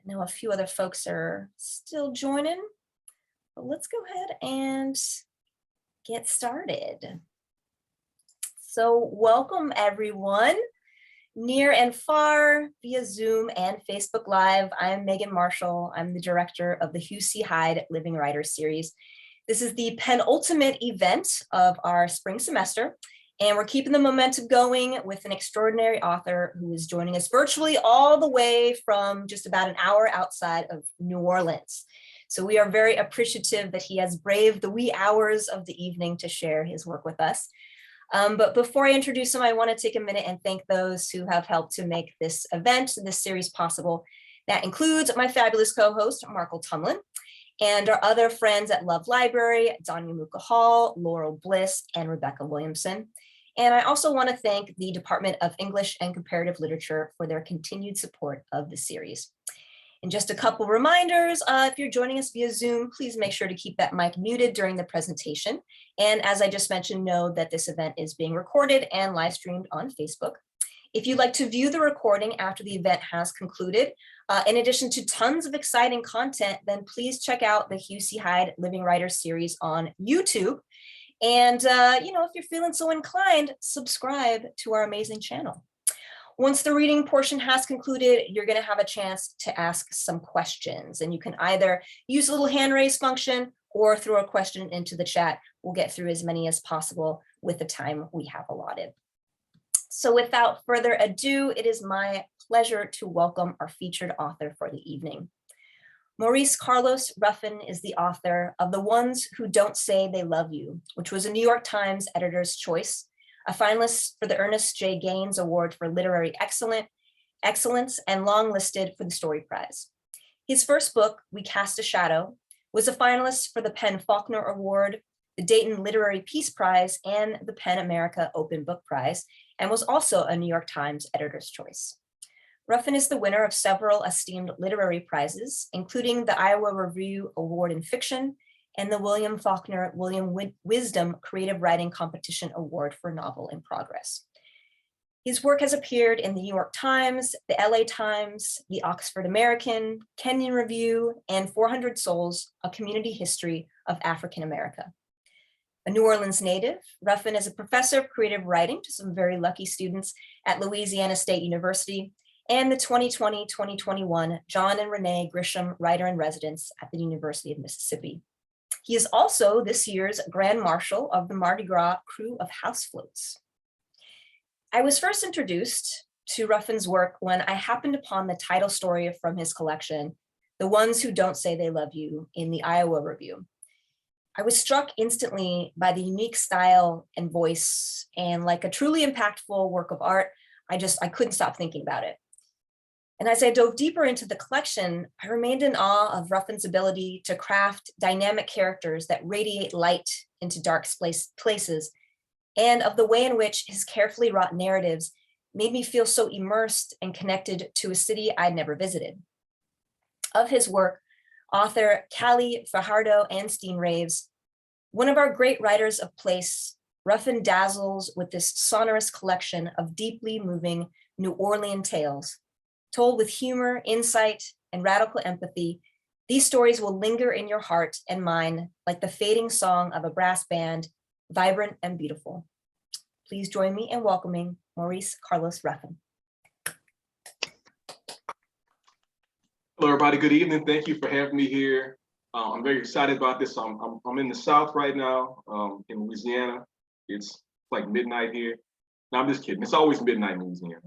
I know a few other folks are still joining, but let's go ahead and get started. So welcome everyone, near and far, via Zoom and Facebook Live. I'm Megan Marshall. I'm the director of the Hugh C. Hyde Living Writers Series. This is the penultimate event of our spring semester, and we're keeping the momentum going with an extraordinary author who is joining us virtually all the way from just about an hour outside of New Orleans. So we are very appreciative that he has braved the wee hours of the evening to share his work with us. But before I introduce him, I want to take a minute and thank those who have helped to make this event, this series possible. That includes my fabulous co-host, Markle Tumlin, and our other friends at Love Library, Danya Muka Hall, Laurel Bliss, and Rebecca Williamson. And I also want to thank the Department of English and Comparative Literature for their continued support of the series. And just a couple reminders, if you're joining us via Zoom, please make sure to keep that mic muted during the presentation. And as I just mentioned, know that this event is being recorded and live streamed on Facebook. If you'd like to view the recording after the event has concluded, in addition to tons of exciting content, then please check out the Hugh C. Hyde Living Writers Series on YouTube. And, if you're feeling so inclined, subscribe to our amazing channel. Once the reading portion has concluded, you're going to have a chance to ask some questions, and you can either use the little hand raise function or throw a question into the chat. We'll get through as many as possible with the time we have allotted. So without further ado, it is my pleasure to welcome our featured author for the evening. Maurice Carlos Ruffin is the author of The Ones Who Don't Say They Love You, which was a New York Times editor's choice, a finalist for the Ernest J. Gaines Award for Literary Excellence, and longlisted for the Story Prize. His first book, We Cast a Shadow, was a finalist for the PEN Faulkner Award, the Dayton Literary Peace Prize, and the PEN America Open Book Prize, and was also a New York Times editor's choice. Ruffin is the winner of several esteemed literary prizes, including the Iowa Review Award in Fiction and the William Faulkner Wisdom Creative Writing Competition Award for Novel in Progress. His work has appeared in the New York Times, the LA Times, the Oxford American, Kenyon Review, and 400 Souls, A Community History of African America. A New Orleans native, Ruffin is a professor of creative writing to some very lucky students at Louisiana State University, and the 2020-2021 John and Renee Grisham Writer-in-Residence at the University of Mississippi. He is also this year's Grand Marshal of the Mardi Gras Crew of House Floats. I was first introduced to Ruffin's work when I happened upon the title story from his collection, The Ones Who Don't Say They Love You, in the Iowa Review. I was struck instantly by the unique style and voice, and like a truly impactful work of art, I couldn't stop thinking about it. And as I dove deeper into the collection, I remained in awe of Ruffin's ability to craft dynamic characters that radiate light into dark places, and of the way in which his carefully wrought narratives made me feel so immersed and connected to a city I'd never visited. Of his work, author Callie Fajardo-Anstine raves, one of our great writers of place, Ruffin dazzles with this sonorous collection of deeply moving New Orleans tales. Told with humor, insight, and radical empathy, these stories will linger in your heart and mind like the fading song of a brass band, vibrant and beautiful. Please join me in welcoming Maurice Carlos Ruffin. Hello, everybody. Good evening. Thank you for having me here. I'm very excited about this. I'm in the South right now, in Louisiana. It's like midnight here. No, I'm just kidding. It's always midnight in Louisiana.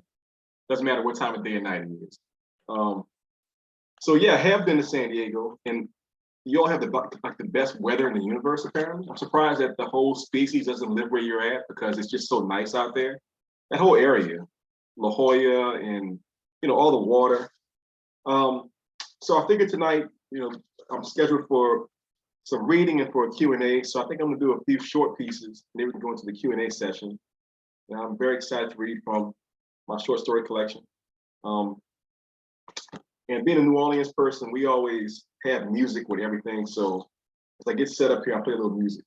Doesn't matter what time of day and night it is. So yeah, I have been to San Diego, and you all have the best weather in the universe, apparently. I'm surprised that the whole species doesn't live where you're at, because it's just so nice out there. That whole area, La Jolla, and all the water. So I figured tonight, I'm scheduled for some reading and for a Q&A. So I think I'm gonna do a few short pieces, and then we can go into the Q&A session. And I'm very excited to read from my short story collection. And being a New Orleans person, we always have music with everything. So as I get set up here, I'll play a little music.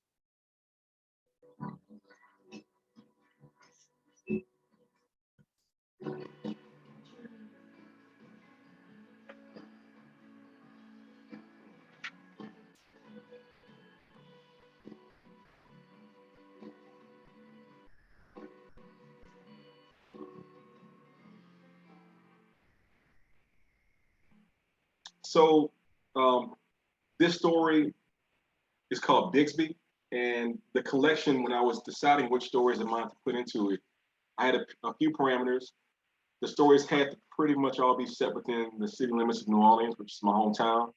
So this story is called Bixby, and the collection, when I was deciding which stories of mine to put into it, I had a few parameters. The stories had to pretty much all be set within the city limits of New Orleans, which is my hometown.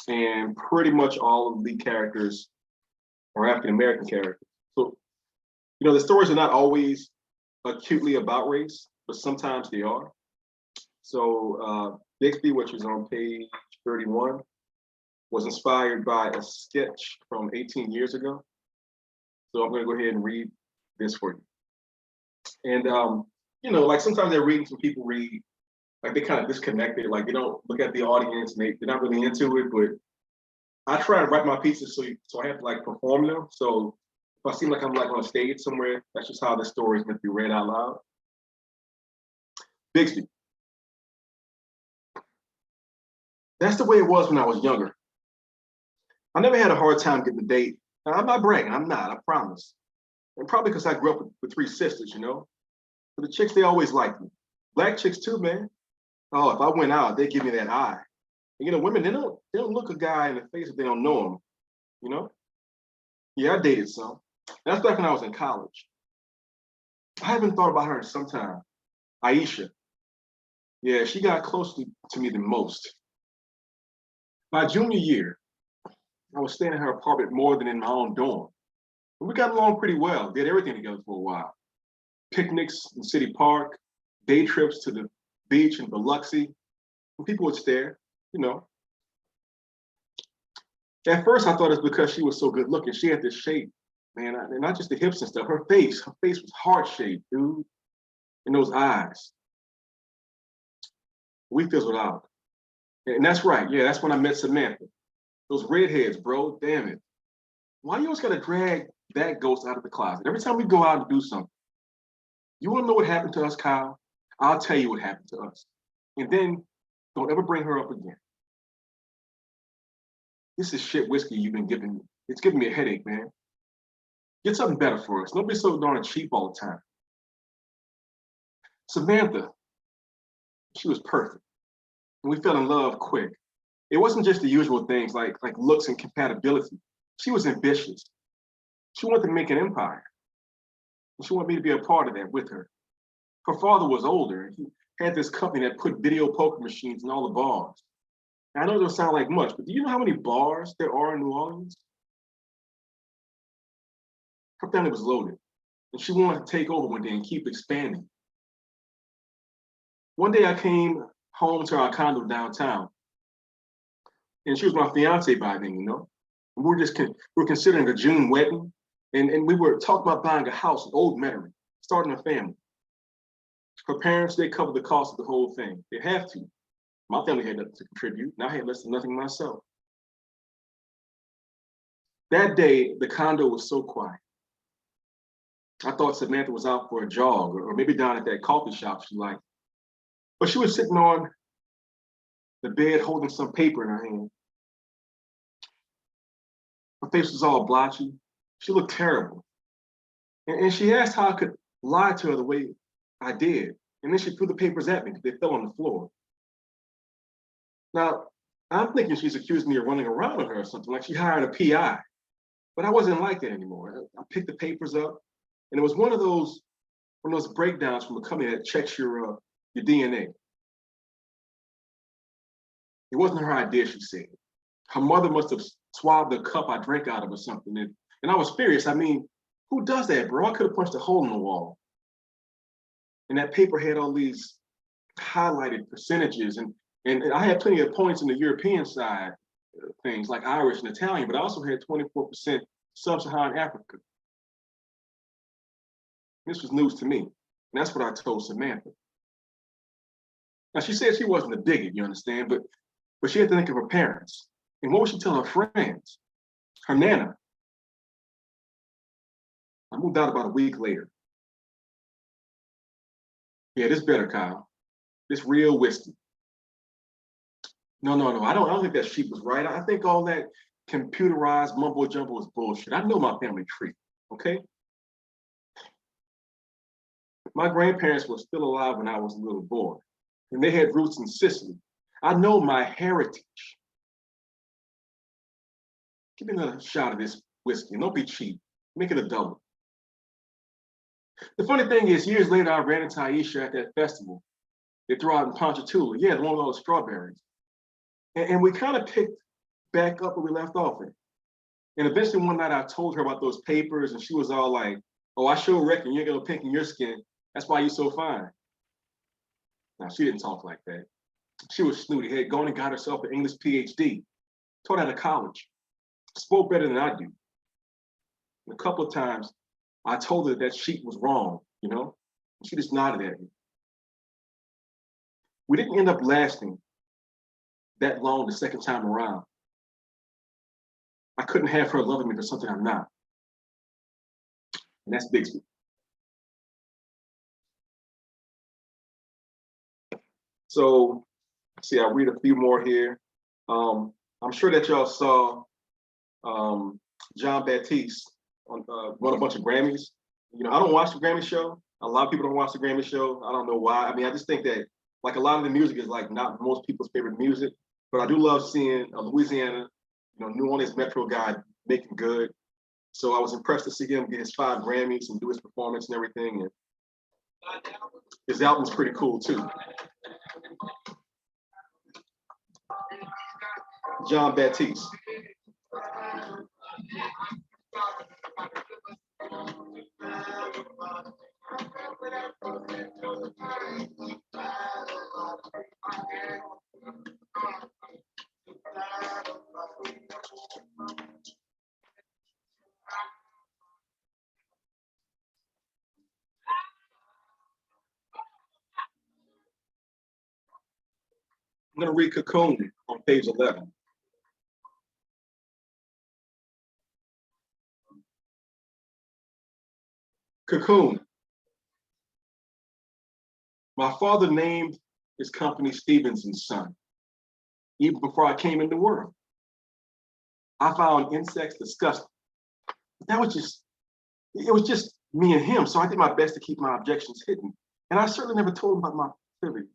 And pretty much all of the characters are African-American characters. So, the stories are not always acutely about race, but sometimes they are. So Bixby, which is on page 31, was inspired by a sketch from 18 years ago. So I'm gonna go ahead and read this for you. And like sometimes they're reading, some people read, like they kind of disconnected, like they don't look at the audience and they're not really into it, but I try to write my pieces so I have to like perform them. So if I seem like I'm like on stage somewhere, that's just how the story is meant to be read out loud. Bixby. That's the way it was when I was younger. I never had a hard time getting a date. Now, I'm not bragging, I'm not, I promise. And probably because I grew up with 3 sisters, But the chicks, they always liked me. Black chicks too, man. Oh, if I went out, they give me that eye. And, women, they don't look a guy in the face if they don't know him, Yeah, I dated some. That's back when I was in college. I haven't thought about her in some time. Aisha. Yeah, she got closer to me than most. My junior year, I was staying in her apartment more than in my own dorm. But we got along pretty well, did everything together for a while. Picnics in City Park, day trips to the beach in Biloxi. And people would stare, At first, I thought it's because she was so good looking. She had this shape, man, and not just the hips and stuff. Her face was heart shaped, dude. And those eyes. We fizzled out. And that's right, yeah, that's when I met Samantha. Those redheads, bro, damn it. Why you always gotta drag that ghost out of the closet? Every time we go out and do something. You wanna know what happened to us, Kyle? I'll tell you what happened to us. And then don't ever bring her up again. This is shit whiskey you've been giving me. It's giving me a headache, man. Get something better for us. Don't be so darn cheap all the time. Samantha, she was perfect. And we fell in love quick. It wasn't just the usual things like looks and compatibility. She was ambitious. She wanted to make an empire. And she wanted me to be a part of that with her. Her father was older. He had this company that put video poker machines in all the bars. And I know it doesn't sound like much, but do you know how many bars there are in New Orleans? Her family was loaded. And she wanted to take over one day and keep expanding. One day I came home to our condo downtown. And she was my fiance by then, We were considering a June wedding, and we were talking about buying a house in Old Metairie, starting a family. Her parents, they covered the cost of the whole thing. They have to. My family had nothing to contribute, and I had less than nothing myself. That day, the condo was so quiet. I thought Samantha was out for a jog, or maybe down at that coffee shop she liked. But she was sitting on the bed holding some paper in her hand. Her face was all blotchy. She looked terrible. And she asked how I could lie to her the way I did. And then she threw the papers at me because they fell on the floor. Now, I'm thinking she's accused me of running around with her or something, like she hired a PI. But I wasn't like that anymore. I picked the papers up, and it was one of those breakdowns from a company that checks your DNA. It wasn't her idea, she said. Her mother must have swabbed the cup I drank out of or something. And I was furious. I mean, who does that, bro? I could have punched a hole in the wall. And that paper had all these highlighted percentages. And I had plenty of points in the European side, things like Irish and Italian, but I also had 24% sub-Saharan Africa. This was news to me. And that's what I told Samantha. Now, she said she wasn't a bigot, you understand, but she had to think of her parents. And what would she tell her friends? Her nana. I moved out about a week later. Yeah, this better, Kyle. This real whiskey. No. I don't think that sheep was right. I think all that computerized mumbo jumbo is bullshit. I know my family tree, okay? My grandparents were still alive when I was a little boy, and they had roots in Sicily. I know my heritage. Give me another shot of this whiskey. Don't be cheap. Make it a double. The funny thing is, years later, I ran into Aisha at that festival. They threw out in Ponchatoula. Yeah, the one with all the strawberries. And we kind of picked back up where we left off at. And eventually one night I told her about those papers and she was all like, oh, I sure reckon you're gonna pink in your skin. That's why you're so fine. Now, she didn't talk like that. She was snooty, had gone and got herself an English PhD, taught out of college, spoke better than I do. And a couple of times I told her that sheet was wrong, you know? She just nodded at me. We didn't end up lasting that long the second time around. I couldn't have her loving me for something I'm not. And that's Bixby. So, see, I'll read a few more here. I'm sure that y'all saw John Baptiste won a bunch of Grammys. You know, I don't watch the Grammy show. A lot of people don't watch the Grammy show. I don't know why. I mean, I just think that like a lot of the music is like not most people's favorite music, but I do love seeing Louisiana, you know, New Orleans Metro guy making good. So I was impressed to see him get his 5 Grammys and do his performance and everything. And his album's pretty cool too. John Baptiste. I'm going to read Cocoon on page 11. Cocoon. My father named his company Stevens and Son, even before I came in the world. I found insects disgusting. But that was just, it was just me and him, so I did my best to keep my objections hidden. And I certainly never told him about my theories.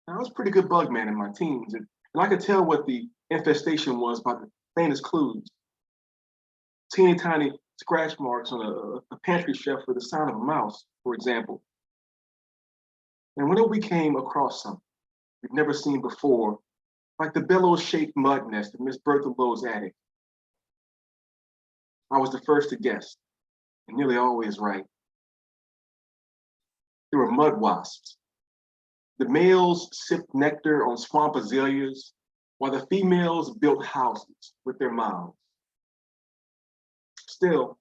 I was a pretty good bug man in my teens, and I could tell what the infestation was by the faintest clues. Teeny tiny scratch marks on a pantry shelf for the sound of a mouse, for example. And whenever we came across something we'd never seen before, like the bellows-shaped mud nest in Miss Bertha Lowe's attic, I was the first to guess, and nearly always right. There were mud wasps. The males sipped nectar on swamp azaleas, while the females built houses with their mouths. Still,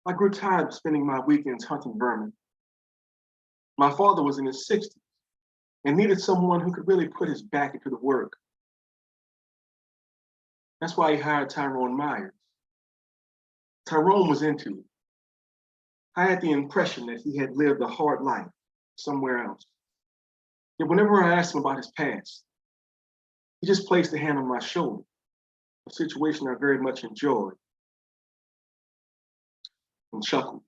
I grew tired of spending my weekends hunting vermin. My father was in his 60s and needed someone who could really put his back into the work. That's why he hired Tyrone Myers. Tyrone was into it. I had the impression that he had lived a hard life somewhere else. Yet whenever I asked him about his past, he just placed a hand on my shoulder, a situation I very much enjoyed, and chuckled.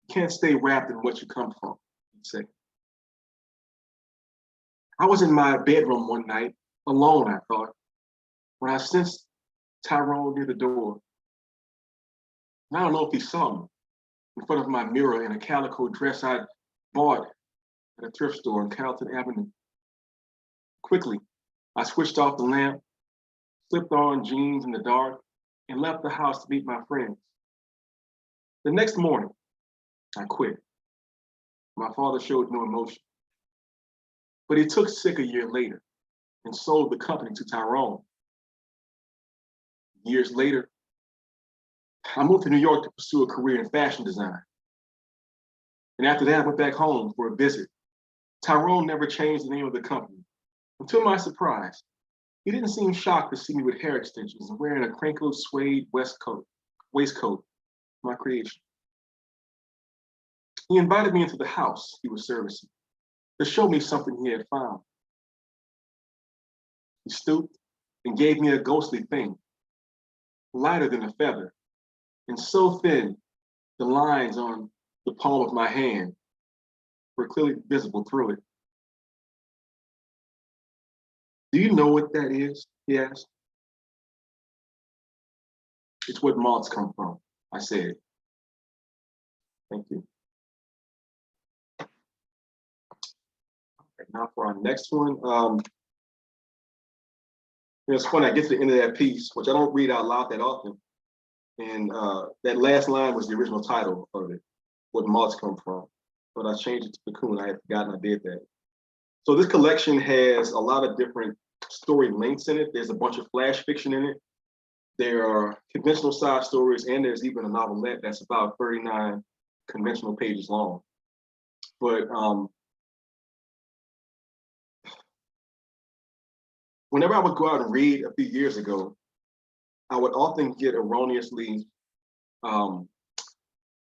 You can't stay wrapped in what you come from, he'd say. I was in my bedroom one night, alone, I thought, when I sensed Tyrone near the door. And I don't know if he saw me in front of my mirror in a calico dress I'd bought at a thrift store on Carrollton Avenue. Quickly, I switched off the lamp, slipped on jeans in the dark, and left the house to meet my friends. The next morning, I quit. My father showed no emotion. But he took sick a year later and sold the company to Tyrone. Years later, I moved to New York to pursue a career in fashion design. And after that, I went back home for a visit. Tyrone never changed the name of the company. And to my surprise, he didn't seem shocked to see me with hair extensions and wearing a crinkled suede waistcoat, my creation. He invited me into the house he was servicing to show me something he had found. He stooped and gave me a ghostly thing, lighter than a feather, and so thin the lines on the palm of my hand were clearly visible through it. Do you know what that is? He asked. It's where moths come from, I said. Thank you. Okay, now for our next one. It's funny, I get to the end of that piece, which I don't read out loud that often. And that last line was the original title of it, What Moths Come From. But I changed it to Cocoon. I had forgotten I did that. So this collection has a lot of different story lengths in it. There's a bunch of flash fiction in it. There are conventional side stories, and there's even a novelette that's about 39 conventional pages long. But whenever I would go out and read a few years ago, I would often get erroneously called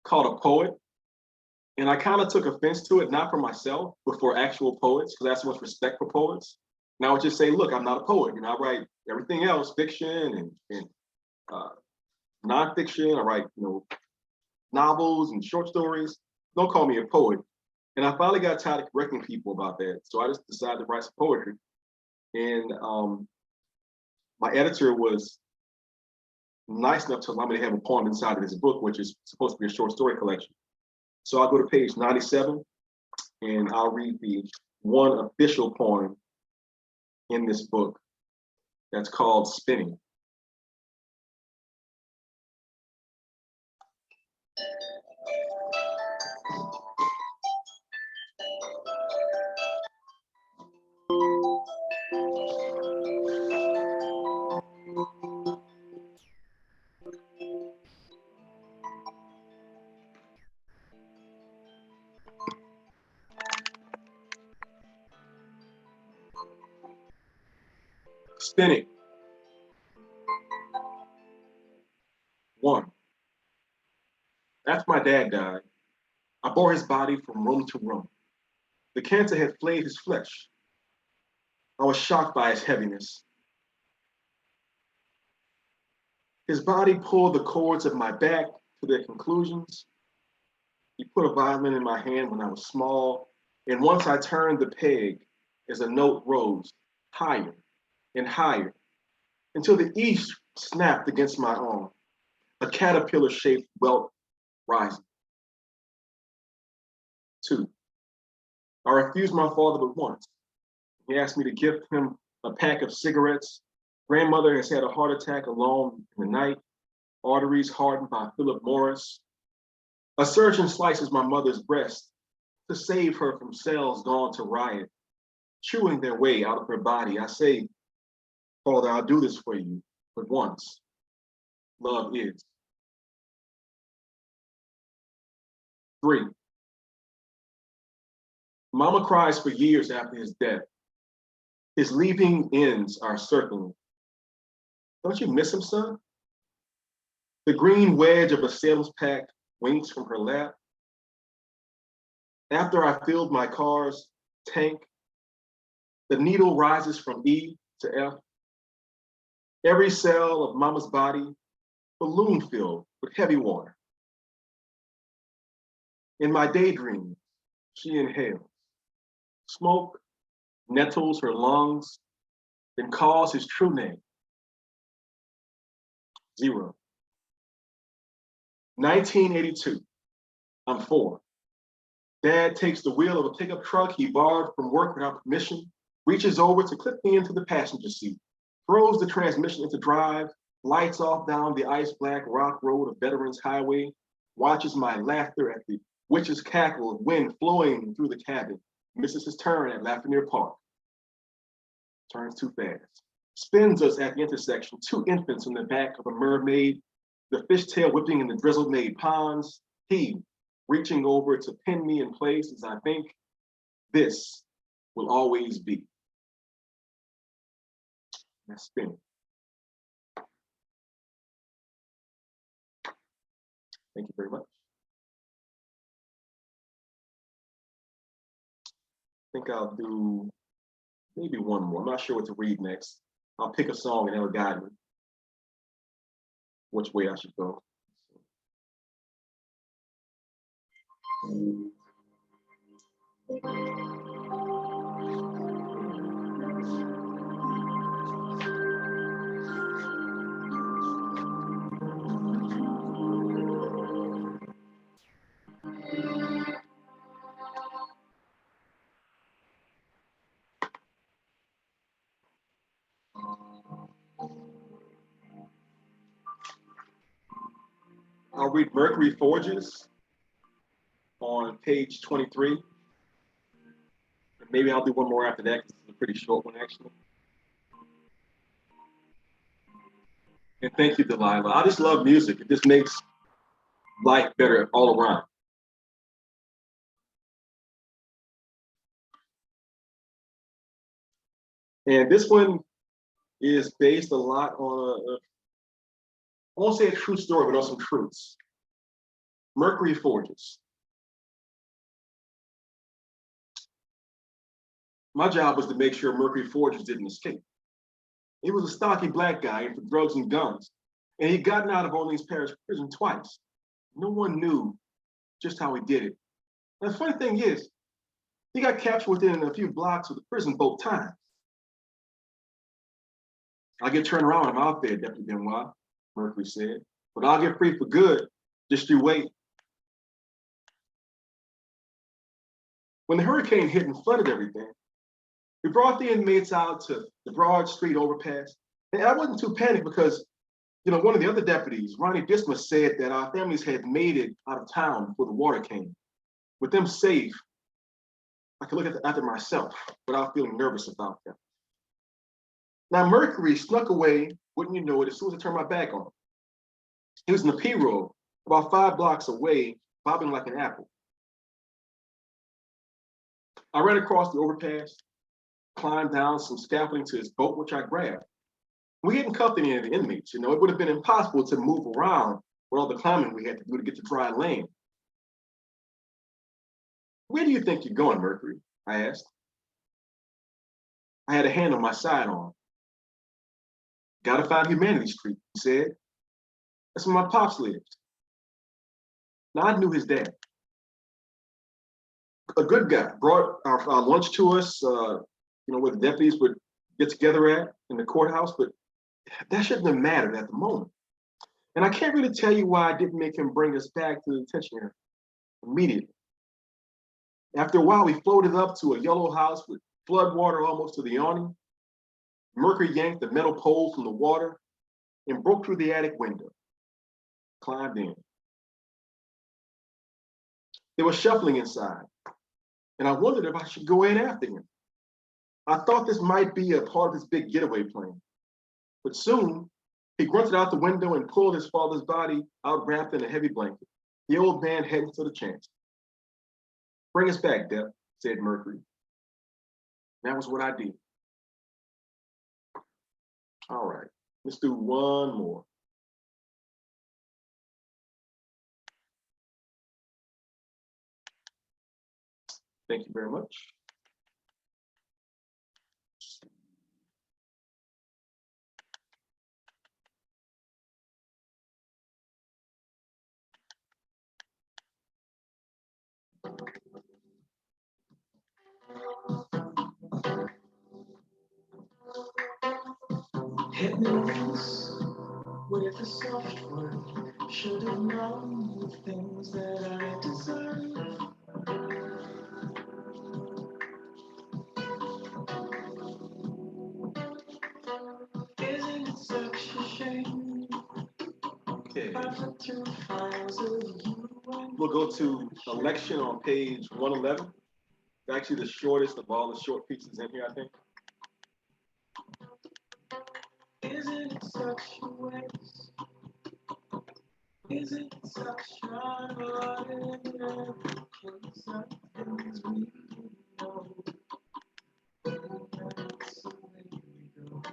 a poet. And I kind of took offense to it, not for myself, but for actual poets, because I have so much respect for poets. And I would just say, look, I'm not a poet. You know, I write everything else, fiction and nonfiction. I write, novels and short stories. Don't call me a poet. And I finally got tired of correcting people about that. So I just decided to write some poetry. And my editor was nice enough to allow me to have a poem inside of this book, which is supposed to be a short story collection. So I'll go to page 97 and I'll read the one official poem in this book that's called Spinning. Spinning. 1. After my dad died, I bore his body from room to room. The cancer had flayed his flesh. I was shocked by his heaviness. His body pulled the cords of my back to their conclusions. He put a violin in my hand when I was small, and once I turned the peg as a note rose higher and higher until the E snapped against my arm, a caterpillar-shaped welt rising. 2. I refused my father but once. He asked me to gift him a pack of cigarettes. Grandmother has had a heart attack alone in the night, arteries hardened by Philip Morris. A surgeon slices my mother's breast to save her from cells gone to riot, chewing their way out of her body. I say, Father, I'll do this for you, but once. Love is. 3. Mama cries for years after his death. His leaving ends are circling. Don't you miss him, son? The green wedge of a sales pack winks from her lap. After I filled my car's tank, the needle rises from E to F. Every cell of mama's body, balloon filled with heavy water. In my daydreams, she inhales. Smoke nettles her lungs, then calls his true name. 0. 1982, I'm 4. Dad takes the wheel of a pickup truck he borrowed from work without permission, reaches over to clip me into the passenger seat, throws the transmission into drive, lights off down the ice-black rock road of Veterans Highway, watches my laughter at the witch's cackle of wind flowing through the cabin, misses his turn at Lafreniere Park. Turns too fast. Spins us at the intersection, 2 infants on the back of a mermaid, the fishtail whipping in the drizzle-made ponds, he reaching over to pin me in place as I think this will always be. That's Spinning. Thank you very much. I think I'll do maybe one more. I'm not sure what to read next. I'll pick a song and it'll guide me which way I should go. read Mercury Forges on page 23. And maybe I'll do one more after that because it's a pretty short one, actually. And thank you, Delilah. I just love music. It just makes life better all around. And this one is based a lot on I won't say a true story, but on some truths. Mercury Forges. My job was to make sure Mercury Forges didn't escape. He was a stocky black guy into drugs and guns, and he'd gotten out of Orleans Parish prison twice. No one knew just how he did it. And the funny thing is, he got captured within a few blocks of the prison both times. I'll get turned around when I'm out there, Deputy Benoit, Mercury said, but I'll get free for good. Just you wait. When the hurricane hit and flooded everything, we brought the inmates out to the Broad Street overpass. And I wasn't too panicked because, one of the other deputies, Ronnie Dismas, said that our families had made it out of town before the water came. With them safe, I could look after myself without feeling nervous about them. Now, Mercury snuck away, wouldn't you know it, as soon as I turned my back on him. He was in the P road, about 5 blocks away, bobbing like an apple. I ran across the overpass, climbed down some scaffolding to his boat, which I grabbed. We hadn't cuffed any of the inmates, it would have been impossible to move around with all the climbing we had to do to get to dry land. Where do you think you're going, Mercury? I asked. I had a hand on my sidearm. Gotta find Humanity Street, he said. That's where my pops lives. Now, I knew his dad. A good guy, brought our lunch to us, where the deputies would get together at in the courthouse, but that shouldn't have mattered at the moment. And I can't really tell you why I didn't make him bring us back to the detention area immediately. After a while, we floated up to a yellow house with flood water almost to the awning. Mercury yanked the metal pole from the water and broke through the attic window, climbed in. They were shuffling inside, and I wondered if I should go in after him. I thought this might be a part of his big getaway plan, but soon he grunted out the window and pulled his father's body out wrapped in a heavy blanket. The old man heading to the chance. Bring us back, Dep, said Mercury. That was what I did. All right, let's do one more. Thank you very much. Hit me once with a soft word. Should have known the things that I deserve. Isn't it such a shame? Okay. I flipped through files of you. We'll go to election on page 111. It's actually the shortest of all the short pieces in here, I think. Isn't it such a waste? Isn't it such a ordinary case of things we know? That's the way we go.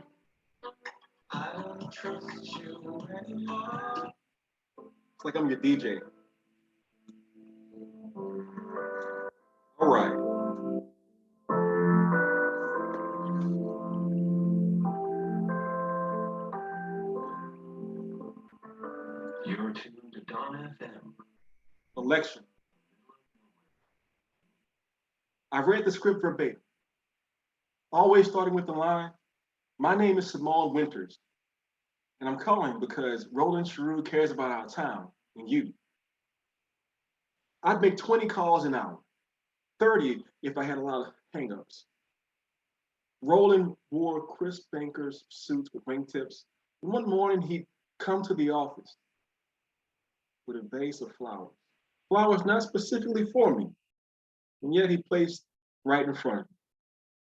I don't trust you anymore. It's like I'm your DJ. All right. You're tuned to Dawn FM. Election. I've read the script verbatim, always starting with the line, "My name is Simone Winters, and I'm calling because Roland Cheroux cares about our town and you." I'd make 20 calls an hour, 30 if I had a lot of hangups. Roland wore crisp banker's suits with wingtips, and one morning he'd come to the office. with a vase of flowers. Flowers not specifically for me, and yet he placed right in front of me,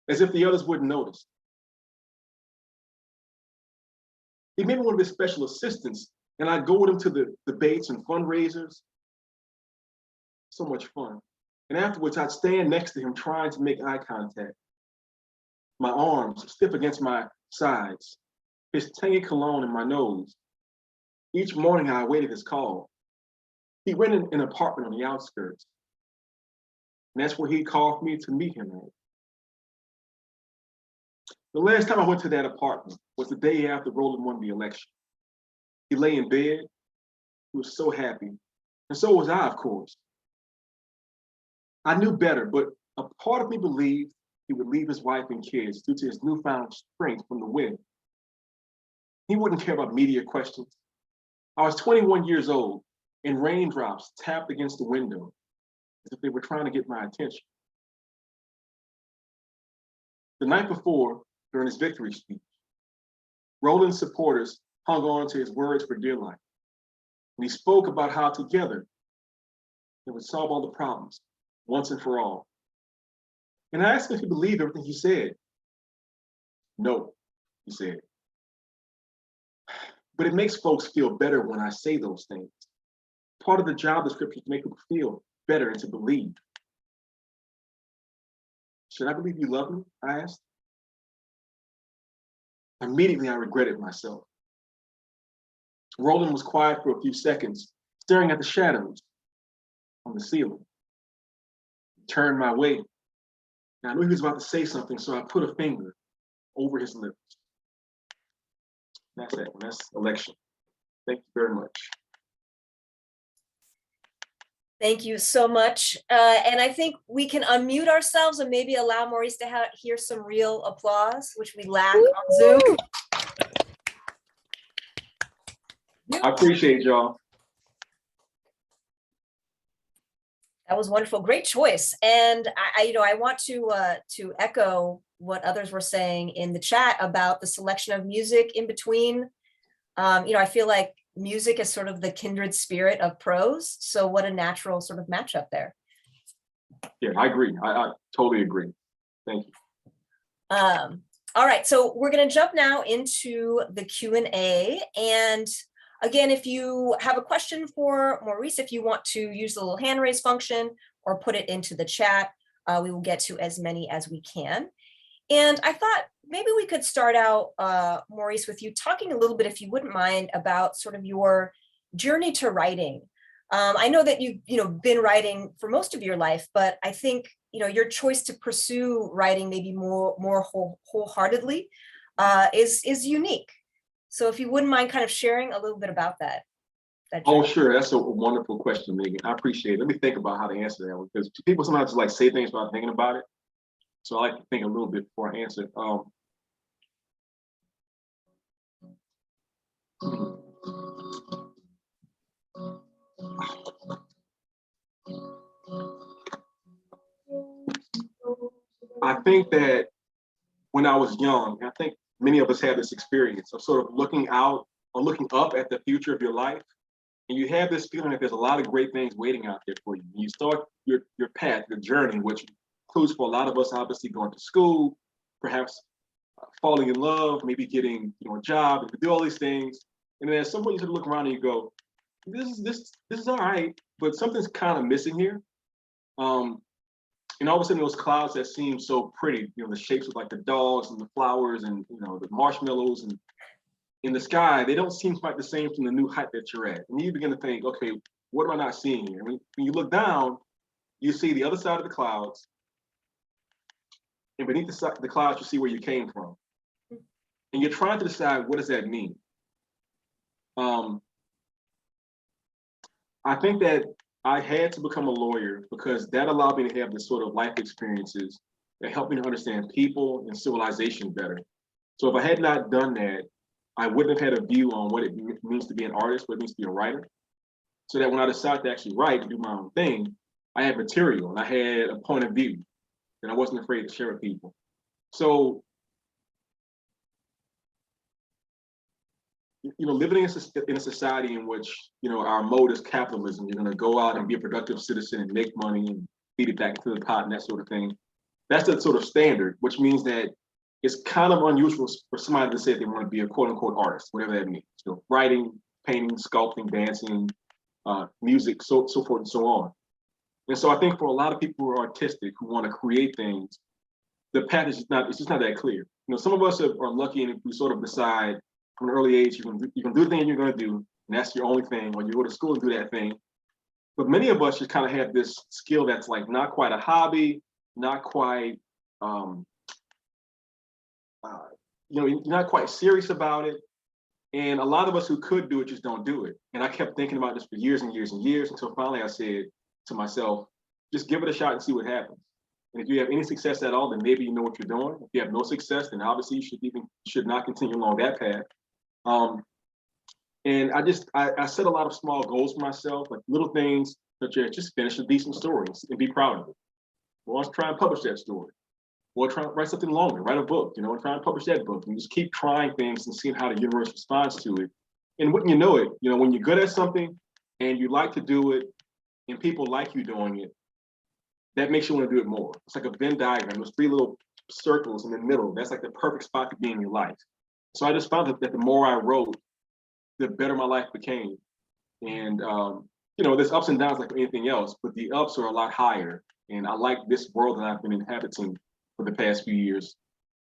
as if the others wouldn't notice. He made me one of his special assistants, and I'd go with him to the debates and fundraisers. So much fun. And afterwards, I'd stand next to him trying to make eye contact. My arms stiff against my sides, his tangy cologne in my nose. Each morning, I awaited his call. He rented an apartment on the outskirts. And that's where he called for me to meet him at. The last time I went to that apartment was the day after Roland won the election. He lay in bed. He was so happy. And so was I, of course. I knew better, but a part of me believed he would leave his wife and kids due to his newfound strength from the win. He wouldn't care about media questions. I was 21 years old, and raindrops tapped against the window as if they were trying to get my attention. The night before, during his victory speech, Roland's supporters hung on to his words for dear life. And he spoke about how together they would solve all the problems once and for all. And I asked him if he believed everything he said. No, he said. But it makes folks feel better when I say those things. Part of the job description is to make people feel better and to believe. Should I believe you love me? I asked. Immediately, I regretted myself. Roland was quiet for a few seconds, staring at the shadows on the ceiling. He turned my way. And I knew he was about to say something, so I put a finger over his lips. That's it. That's election. Thank you very much. Thank you so much. And I think we can unmute ourselves and maybe allow Maurice to hear some real applause, which we lack on Zoom. I appreciate y'all. That was wonderful. Great choice. And I want to echo what others were saying in the chat about the selection of music in between. I feel like music is sort of the kindred spirit of prose. So what a natural sort of matchup there. Yeah, I agree. I totally agree. Thank you. All right, so we're going to jump now into the Q&A. And again, if you have a question for Maurice, if you want to use the little hand raise function or put it into the chat, we will get to as many as we can. And I thought maybe we could start out, Maurice, with you talking a little bit, if you wouldn't mind, about sort of your journey to writing. I know that you've been writing for most of your life, but I think your choice to pursue writing maybe more wholeheartedly is unique. So if you wouldn't mind kind of sharing a little bit about that. Oh, sure. That's a wonderful question, Megan. I appreciate it. Let me think about how to answer that one, because people sometimes like say things without thinking about it. So I like to think a little bit before I answer. I think that when I was young, I think many of us have this experience of sort of looking out or looking up at the future of your life. And you have this feeling that there's a lot of great things waiting out there for you. And you start your path, your journey, which includes for a lot of us, obviously going to school, perhaps falling in love, maybe getting a job, and do all these things. And then at some point you sort of look around and you go, this is all right, but something's kind of missing here. And all of a sudden those clouds that seem so pretty, the shapes of like the dogs and the flowers and the marshmallows and in the sky, they don't seem quite the same from the new height that you're at. And you begin to think, okay, what am I not seeing here? When you look down, you see the other side of the clouds, and beneath the clouds, you see where you came from. And you're trying to decide, what does that mean? I think that I had to become a lawyer because that allowed me to have this sort of life experiences that helped me to understand people and civilization better. So if I had not done that, I wouldn't have had a view on what it means to be an artist, what it means to be a writer. So that when I decided to actually write and do my own thing, I had material and I had a point of view that I wasn't afraid to share with people. So living in a society in which, our mode is capitalism, you're going to go out and be a productive citizen and make money and feed it back into the pot and that sort of thing. That's the sort of standard, which means that it's kind of unusual for somebody to say they want to be a quote unquote artist, whatever that means. Writing, painting, sculpting, dancing, music, so forth and so on. And so I think for a lot of people who are artistic, who want to create things, the path is just not that clear. Some of us are lucky, and if we sort of decide from an early age, you can do the thing you're going to do, and that's your only thing, or you go to school and do that thing. But many of us just kind of have this skill that's like not quite a hobby, not quite, you're not quite serious about it. And a lot of us who could do it just don't do it. And I kept thinking about this for years and years and years until finally I said to myself, just give it a shot and see what happens. And if you have any success at all, then maybe you know what you're doing. If you have no success, then obviously you should not continue along that path. And I set a lot of small goals for myself, like little things such as just finish a decent story and be proud of it. Or let's try and publish that story. Or try to write something longer, write a book, and try and publish that book. And just keep trying things and seeing how the universe responds to it. And wouldn't you know it, when you're good at something and you like to do it and people like you doing it, that makes you want to do it more. It's like a Venn diagram, those 3 little circles in the middle. That's like the perfect spot to be in your life. So I just found that the more I wrote, the better my life became. And, there's ups and downs like anything else, but the ups are a lot higher. And I like this world that I've been inhabiting for the past few years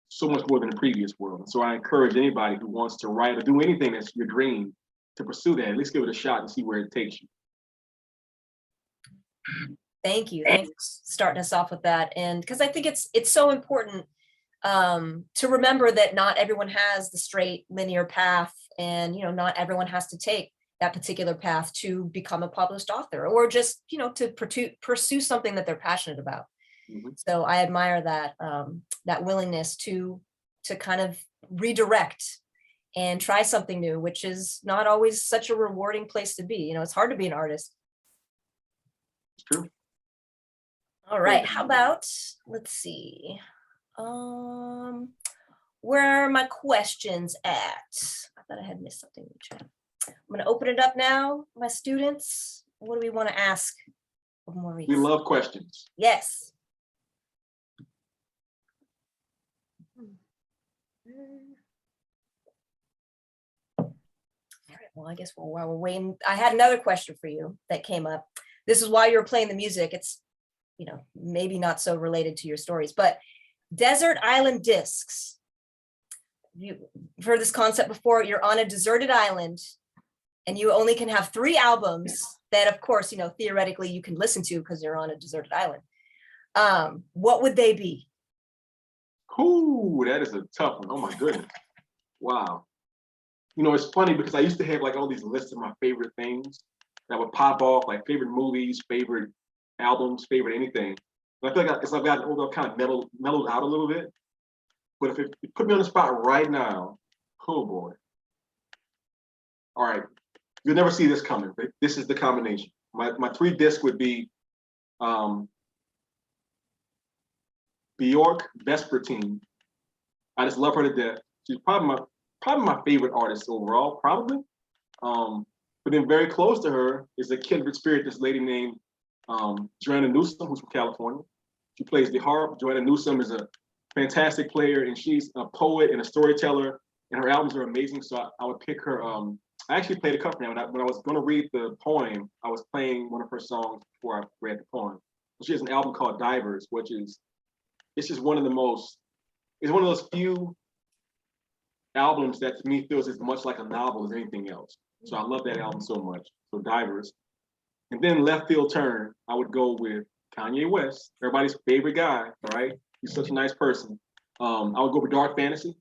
so much more than the previous world. And so I encourage anybody who wants to write or do anything that's your dream to pursue that. At least give it a shot and see where it takes you. Thank you. Thanks for starting us off with that. And because I think it's so important to remember that not everyone has the straight linear path, and not everyone has to take that particular path to become a published author, or just to pursue something that they're passionate about. Mm-hmm. So I admire that willingness to kind of redirect and try something new, which is not always such a rewarding place to be. It's hard to be an artist. It's true. All right, how about, let's see, where are my questions at? I thought I had missed something in the chat. I'm going to open it up now, my students. What do we want to ask of Maurice? We love questions. Yes. All right, well, I guess while we're waiting, I had another question for you that came up. This is why you're playing the music. It's maybe not so related to your stories, but desert island discs. You've heard this concept before. You're on a deserted island and you only can have 3 albums that, of course, theoretically you can listen to because you're on a deserted island. What would they be? Ooh, that is a tough one. Oh my goodness. Wow. It's funny because I used to have like all these lists of my favorite things that would pop off, like favorite movies, favorite albums, favorite anything. But I feel like as I've gotten older, I've kind of mellowed out a little bit. But if it put me on the spot right now, oh boy. All right, you'll never see this coming, but this is the combination. My 3 discs would be Bjork Vespertine. I just love her to death. She's probably my favorite artist overall, probably. But then very close to her is a kindred spirit, this lady named Joanna Newsom, who's from California. She plays the harp. Joanna Newsom is a fantastic player, and she's a poet and a storyteller, and her albums are amazing. So I would pick her. I actually played a couple. When I was going to read the poem, I was playing one of her songs before I read the poem. She has an album called Divers, which is, it's just one of those few albums that to me feels as much like a novel as anything else. So I love that album so much. So Divers. And then left field turn, I would go with Kanye West, everybody's favorite guy, right? He's such a nice person. I would go with Dark Fantasy.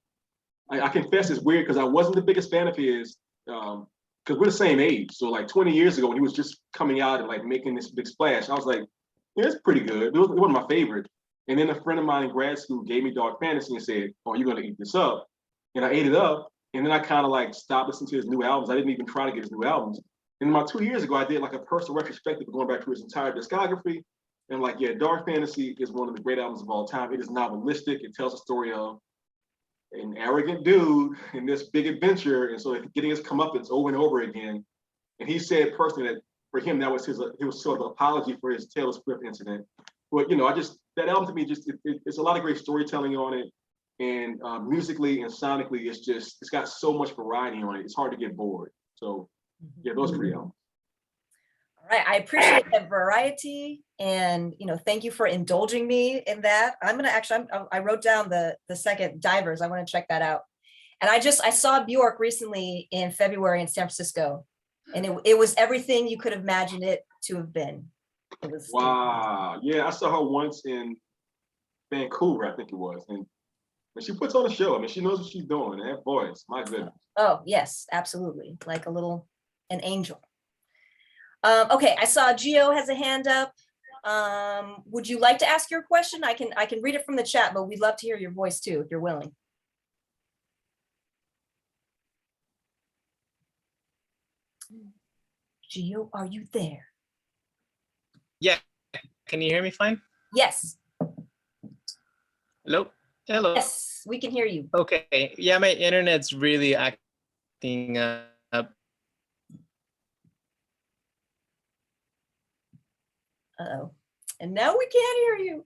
I confess it's weird because I wasn't the biggest fan of his, because we're the same age. So like 20 years ago when he was just coming out and like making this big splash, I was like, yeah, it's pretty good. It wasn't my favorite. And then a friend of mine in grad school gave me Dark Fantasy and said, oh, you're gonna eat this up. And I ate it up. And then I kind of like stopped listening to his new albums. I didn't even try to get his new albums. And about 2 years ago, I did like a personal retrospective going back to his entire discography. And like, yeah, Dark Fantasy is one of the great albums of all time. It is novelistic. It tells a story of an arrogant dude in this big adventure, and so getting his comeuppance over and over again. And he said personally that for him that was it was sort of an apology for his Taylor Swift incident. But that album to me it's a lot of great storytelling on it, and musically and sonically it's got so much variety on it. It's hard to get bored. So yeah, those 3 albums. All right, I appreciate that variety, and thank you for indulging me in that. I'm gonna actually, I wrote down the second, Divers. I want to check that out. And I saw Bjork recently in February in San Francisco, and it was everything you could imagine it to have been. It was wow. Yeah, I saw her once in Vancouver, I think it was, and she puts on a show. I mean, she knows what she's doing. And that voice, my goodness. Oh yes, absolutely, like an angel. Okay, I saw Gio has a hand up. Would you like to ask your question? I can read it from the chat, but we'd love to hear your voice too, if you're willing. Gio, are you there? Yeah, can you hear me fine? Yes. Hello? Hello. Yes, we can hear you. Okay, yeah, my internet's really acting up. Uh-oh. And now we can't hear you.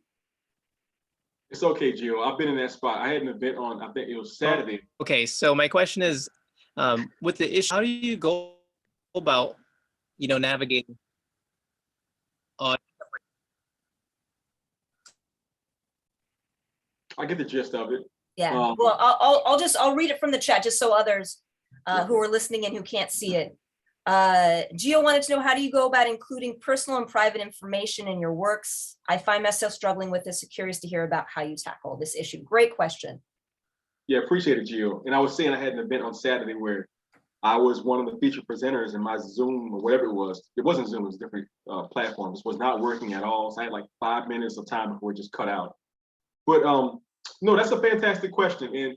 It's okay, Gio. I've been in that spot. I had an event on, I think it was Saturday. Okay, so my question is, with the issue, how do you go about, navigating? I get the gist of it. Yeah, well, I'll read it from the chat just so others who are listening and who can't see it. Gio wanted to know, how do you go about including personal and private information in your works? I find myself struggling with this. Curious to hear about how you tackle this issue. Great question. Yeah, appreciate it, Gio. And I was saying I had an event on Saturday where I was one of the featured presenters, and my Zoom or whatever it wasn't Zoom, it was a different platform. This was not working at all. So I had like 5 minutes of time before it just cut out. But no, that's a fantastic question. And,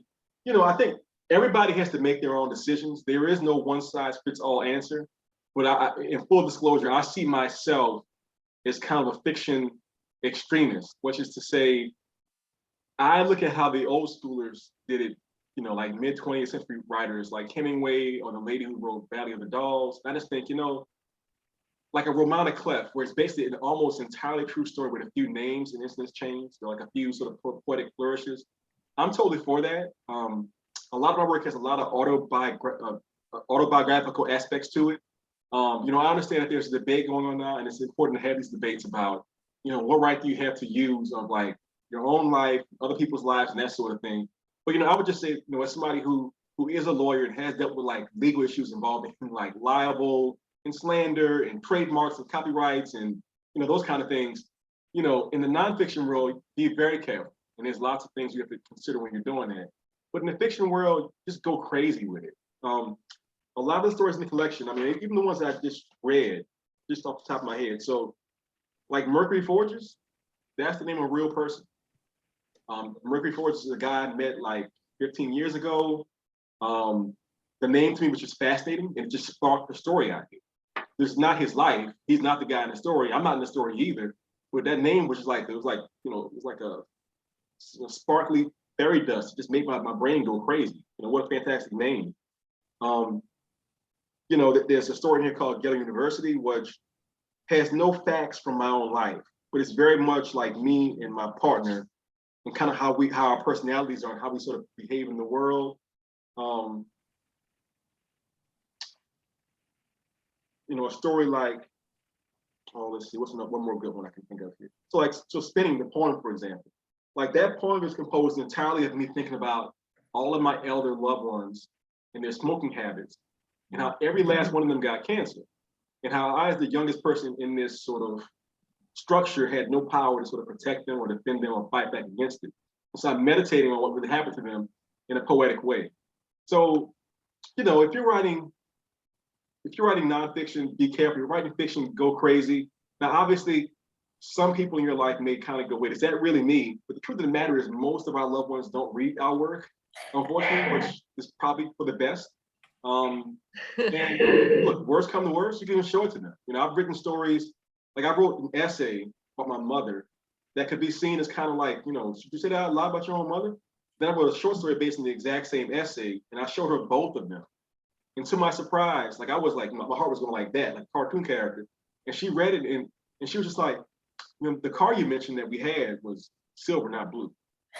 I think everybody has to make their own decisions. There is no one size fits all answer. But in full disclosure, I see myself as kind of a fiction extremist, which is to say, I look at how the old schoolers did it, like mid 20th century writers like Hemingway or the lady who wrote Valley of the Dolls. I just think, like a roman à clef, where it's basically an almost entirely true story with a few names and incidents changed, or like a few sort of poetic flourishes. I'm totally for that. A lot of my work has a lot of autobiographical aspects to it. I understand that there's a debate going on now, and it's important to have these debates about, what right do you have to use of like your own life, other people's lives, and that sort of thing. But I would just say, as somebody who is a lawyer and has dealt with like legal issues involving like libel and slander and trademarks and copyrights and those kind of things, in the nonfiction world, be very careful. And there's lots of things you have to consider when you're doing that. But in the fiction world, just go crazy with it. A lot of the stories in the collection, I mean, even the ones that I just read, just off the top of my head. So, like Mercury Forges, that's the name of a real person. Mercury Forges is a guy I met like 15 years ago. The name to me was just fascinating, and it just sparked the story idea. This is not his life. He's not the guy in the story. I'm not in the story either. But that name was just like, it was like a sparkly fairy dust. It just made my brain go crazy. What a fantastic name. There's a story in here called Yale University, which has no facts from my own life, but it's very much like me and my partner, and kind of how our personalities are and how we sort of behave in the world. A story like, let's see, what's one more good one I can think of here? So Spinning, the poem, for example. Like that poem is composed entirely of me thinking about all of my elder loved ones and their smoking habits, and how every last one of them got cancer, and how I, as the youngest person in this sort of structure, had no power to sort of protect them or defend them or fight back against it. So I'm meditating on what really happened to them in a poetic way. So, if you're writing nonfiction, be careful. You're writing fiction, go crazy. Now, obviously, some people in your life may kind of go, wait, is that really me? But the truth of the matter is most of our loved ones don't read our work, unfortunately, which is probably for the best. And look, worst come to worst, you can even show it to them. I've written stories, like I wrote an essay about my mother that could be seen as kind of like, should you say that out loud about your own mother? Then I wrote a short story based on the exact same essay, and I showed her both of them. And to my surprise, like I was like, my heart was going like that, like a cartoon character. And she read it, and she was just like, the car you mentioned that we had was silver, not blue.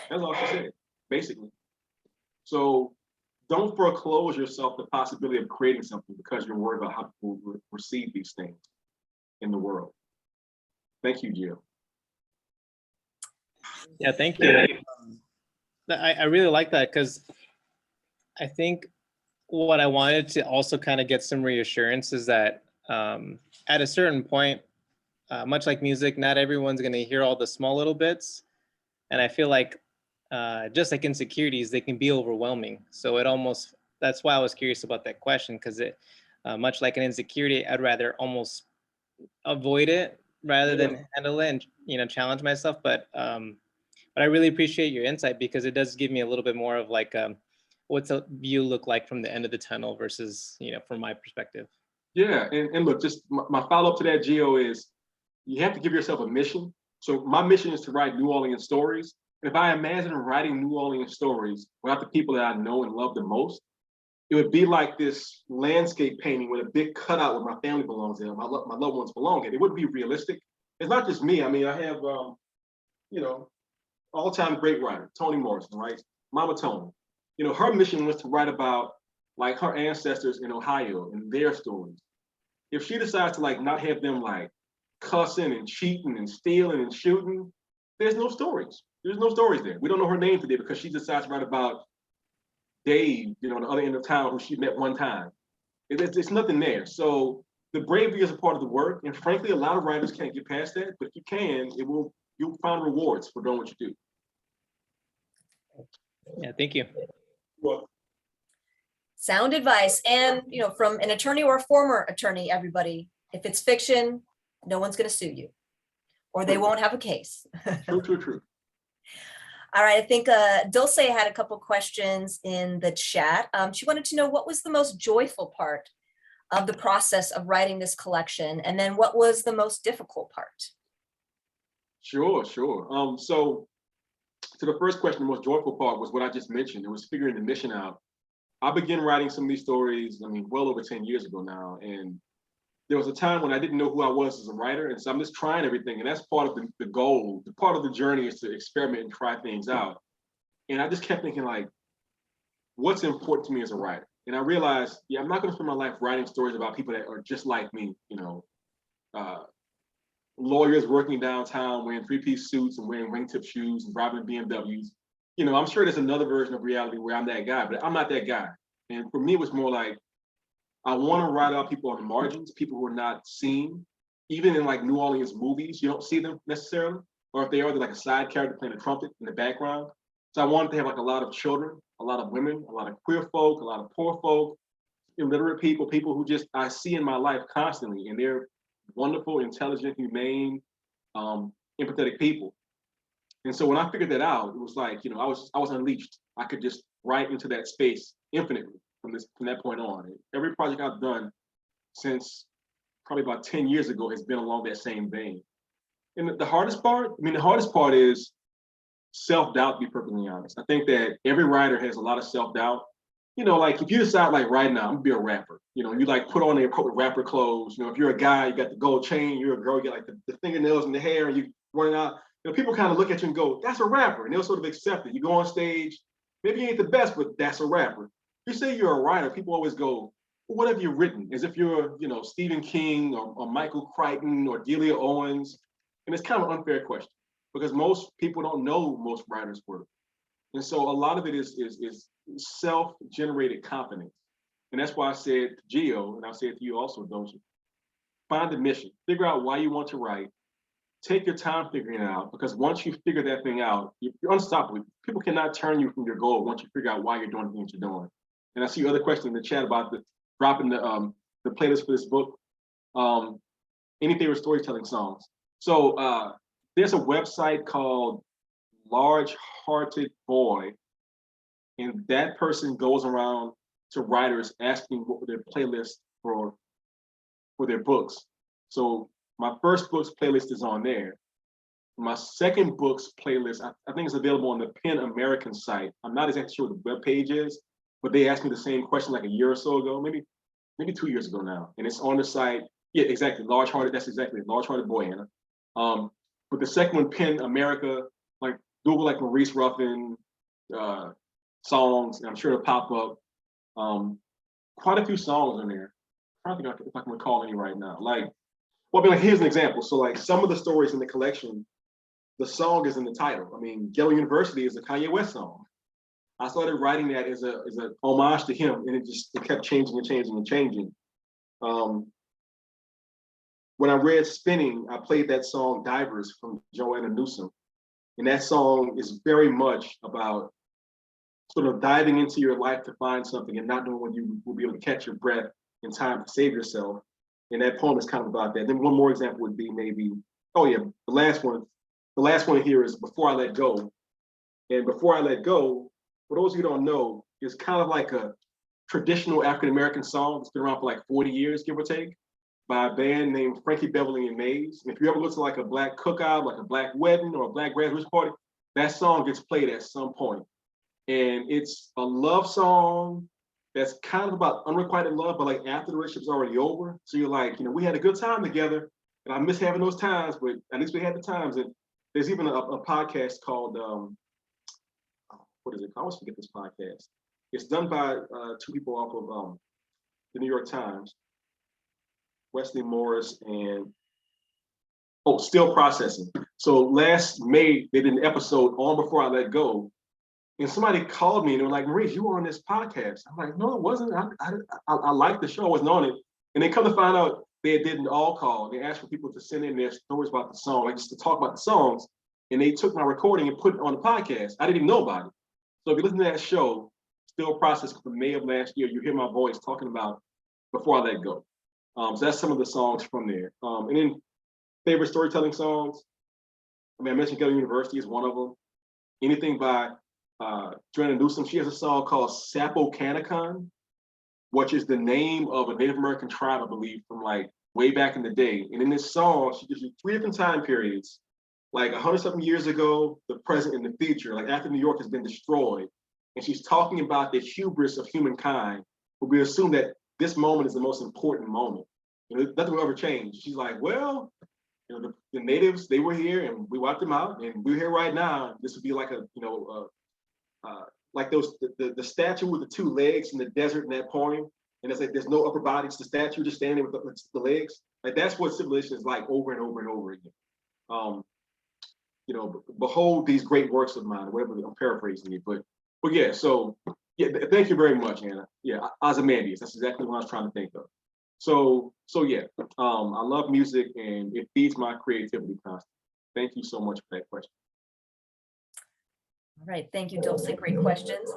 That's all she said, basically. So don't foreclose yourself the possibility of creating something because you're worried about how people will receive these things in the world. Thank you, Jill. Yeah, thank you. I really like that because I think what I wanted to also kind of get some reassurance is that at a certain point, much like music, not everyone's going to hear all the small little bits. And I feel like just like insecurities, they can be overwhelming. So that's why I was curious about that question, because much like an insecurity, I'd rather almost avoid it rather than handle it and, challenge myself. But I really appreciate your insight because it does give me a little bit more of like, what's a view look like from the end of the tunnel versus, from my perspective. Yeah, and look, just my follow-up to that, Gio, is you have to give yourself a mission. So my mission is to write New Orleans stories. And if I imagine writing New Orleans stories without the people that I know and love the most, it would be like this landscape painting with a big cutout where my family belongs in, my loved ones belong in. It wouldn't be realistic. It's not just me. I mean, I have, all-time great writer, Toni Morrison, right? Mama Toni. Her mission was to write about like her ancestors in Ohio and their stories. If she decides to like not have them like cussing and cheating and stealing and shooting, there's no stories. There's no stories there. We don't know her name today because she decides to write about Dave, on the other end of town who she met one time. It's nothing there. So the bravery is a part of the work. And frankly, a lot of writers can't get past that. But if you can, you'll find rewards for doing what you do. Yeah, thank you. Well, Sound advice. And, from an attorney or a former attorney, everybody, if it's fiction, no one's going to sue you or they won't have a case. True. All right. I think Dulce had a couple questions in the chat. She wanted to know what was the most joyful part of the process of writing this collection? And then what was the most difficult part? Sure. So to the first question, the most joyful part was what I just mentioned. It was figuring the mission out. I began writing some of these stories, well over 10 years ago now. And there was a time when I didn't know who I was as a writer. And so I'm just trying everything. And that's part of the goal. The part of the journey is to experiment and try things out. And I just kept thinking like, what's important to me as a writer? And I realized, I'm not going to spend my life writing stories about people that are just like me, lawyers working downtown wearing three-piece suits and wearing wingtip shoes and driving BMWs. I'm sure there's another version of reality where I'm that guy, but I'm not that guy. And for me, it was more like, I want to write out people on the margins, people who are not seen. Even in like New Orleans movies, you don't see them necessarily. Or if they are, they're like a side character playing a trumpet in the background. So I wanted to have like a lot of children, a lot of women, a lot of queer folk, a lot of poor folk, illiterate people who just I see in my life constantly. And they're wonderful, intelligent, humane, empathetic people. And so when I figured that out, it was like, I was unleashed. I could just write into that space infinitely from that point on. And every project I've done since probably about 10 years ago has been along that same vein. And the hardest part is self-doubt, to be perfectly honest. I think that every writer has a lot of self-doubt. Like if you decide like right now, I'm gonna be a rapper, you like put on the appropriate rapper clothes. If you're a guy, you got the gold chain, you're a girl, you get like the fingernails and the hair and you running out. People kind of look at you and go, that's a rapper. And they'll sort of accept it. You go on stage, maybe you ain't the best, but that's a rapper. You say you're a writer, people always go, well, what have you written? As if you're, Stephen King or Michael Crichton or Delia Owens. And it's kind of an unfair question because most people don't know most writers' work. And so a lot of it is self-generated confidence. And that's why I said to Gio, and I'll say it to you also, don't you? Find a mission, figure out why you want to write, take your time figuring it out, because once you figure that thing out, you're unstoppable. People cannot turn you from your goal once you figure out why you're doing the things you're doing. And I see your other question in the chat about dropping the playlist for this book. Any favorite storytelling songs? So there's a website called Large Hearted Boy, and that person goes around to writers asking what were their playlists for their books. So my first book's playlist is on there. my second book's playlist, I think it's available on the PEN American site. I'm not exactly sure what the web page is, but they asked me the same question like a year or so ago, maybe 2 years ago now. And it's on the site. Yeah, exactly. Large Hearted, that's exactly it. Large Hearted Boy, Anna. But the second one, PEN America, like Google like Maurice Ruffin songs, and I'm sure it'll pop up. Quite a few songs in there. I don't think if I can recall any right now. Like, well, I mean, like, here's an example. So like some of the stories in the collection, the song is in the title. I mean, Yellow University is a Kanye West song. I started writing that as a homage to him, and it kept changing and changing and changing. When I read Spinning, I played that song Divers from Joanna Newsom. And that song is very much about sort of diving into your life to find something and not knowing when you will be able to catch your breath in time to save yourself. And that poem is kind of about that. Then one more example would be maybe, oh yeah, the last one here is Before I Let Go. And Before I Let Go, for those of you who don't know, is kind of like a traditional African-American song that's been around for like 40 years, give or take, by a band named Frankie Beverly and Mays. And if you ever look to like a black cookout, like a black wedding or a black graduation party, that song gets played at some point. And it's a love song that's kind of about unrequited love, but like after the relationship's already over. So you're like, we had a good time together, and I miss having those times, but at least we had the times. And there's even a podcast called, what is it? I always forget this podcast. It's done by two people off of the New York Times, Wesley Morris and, Still Processing. So last May, they did an episode on Before I Let Go, and somebody called me and they were like, Maurice, you were on this podcast. I'm like, no, it wasn't. I liked the show, I wasn't on it. And they come to find out they did an all call. They asked for people to send in their stories about the song, like just to talk about the songs. And they took my recording and put it on the podcast. I didn't even know about it. So if you listen to that show, Still Processing from May of last year, you hear my voice talking about Before I Let Go. So that's some of the songs from there. And then favorite storytelling songs. I mean, I mentioned Yellow University is one of them. Anything by Joanna Newsom. She has a song called Sapo Canacon, which is the name of a Native American tribe, I believe, from like way back in the day. And in this song, she gives you 3 different time periods, like 100-something years ago, the present, and the future, like after New York has been destroyed. And she's talking about the hubris of humankind, but we assume that this moment is the most important moment. Nothing will ever change. She's like, well, the natives, they were here and we wiped them out, and we're here right now. This would be like like the statue with the 2 legs in the desert in that poem, and it's like there's no upper body, it's the statue just standing with the legs. Like that's what civilization is like over and over and over again. Behold these great works of mine, whatever, I'm paraphrasing it, but yeah. So yeah, thank you very much, Anna. Yeah, Ozymandias, that's exactly what I was trying to think of. So yeah, I love music and it feeds my creativity constantly. Thank you so much for that question. All right, thank you, Dulce. Great questions.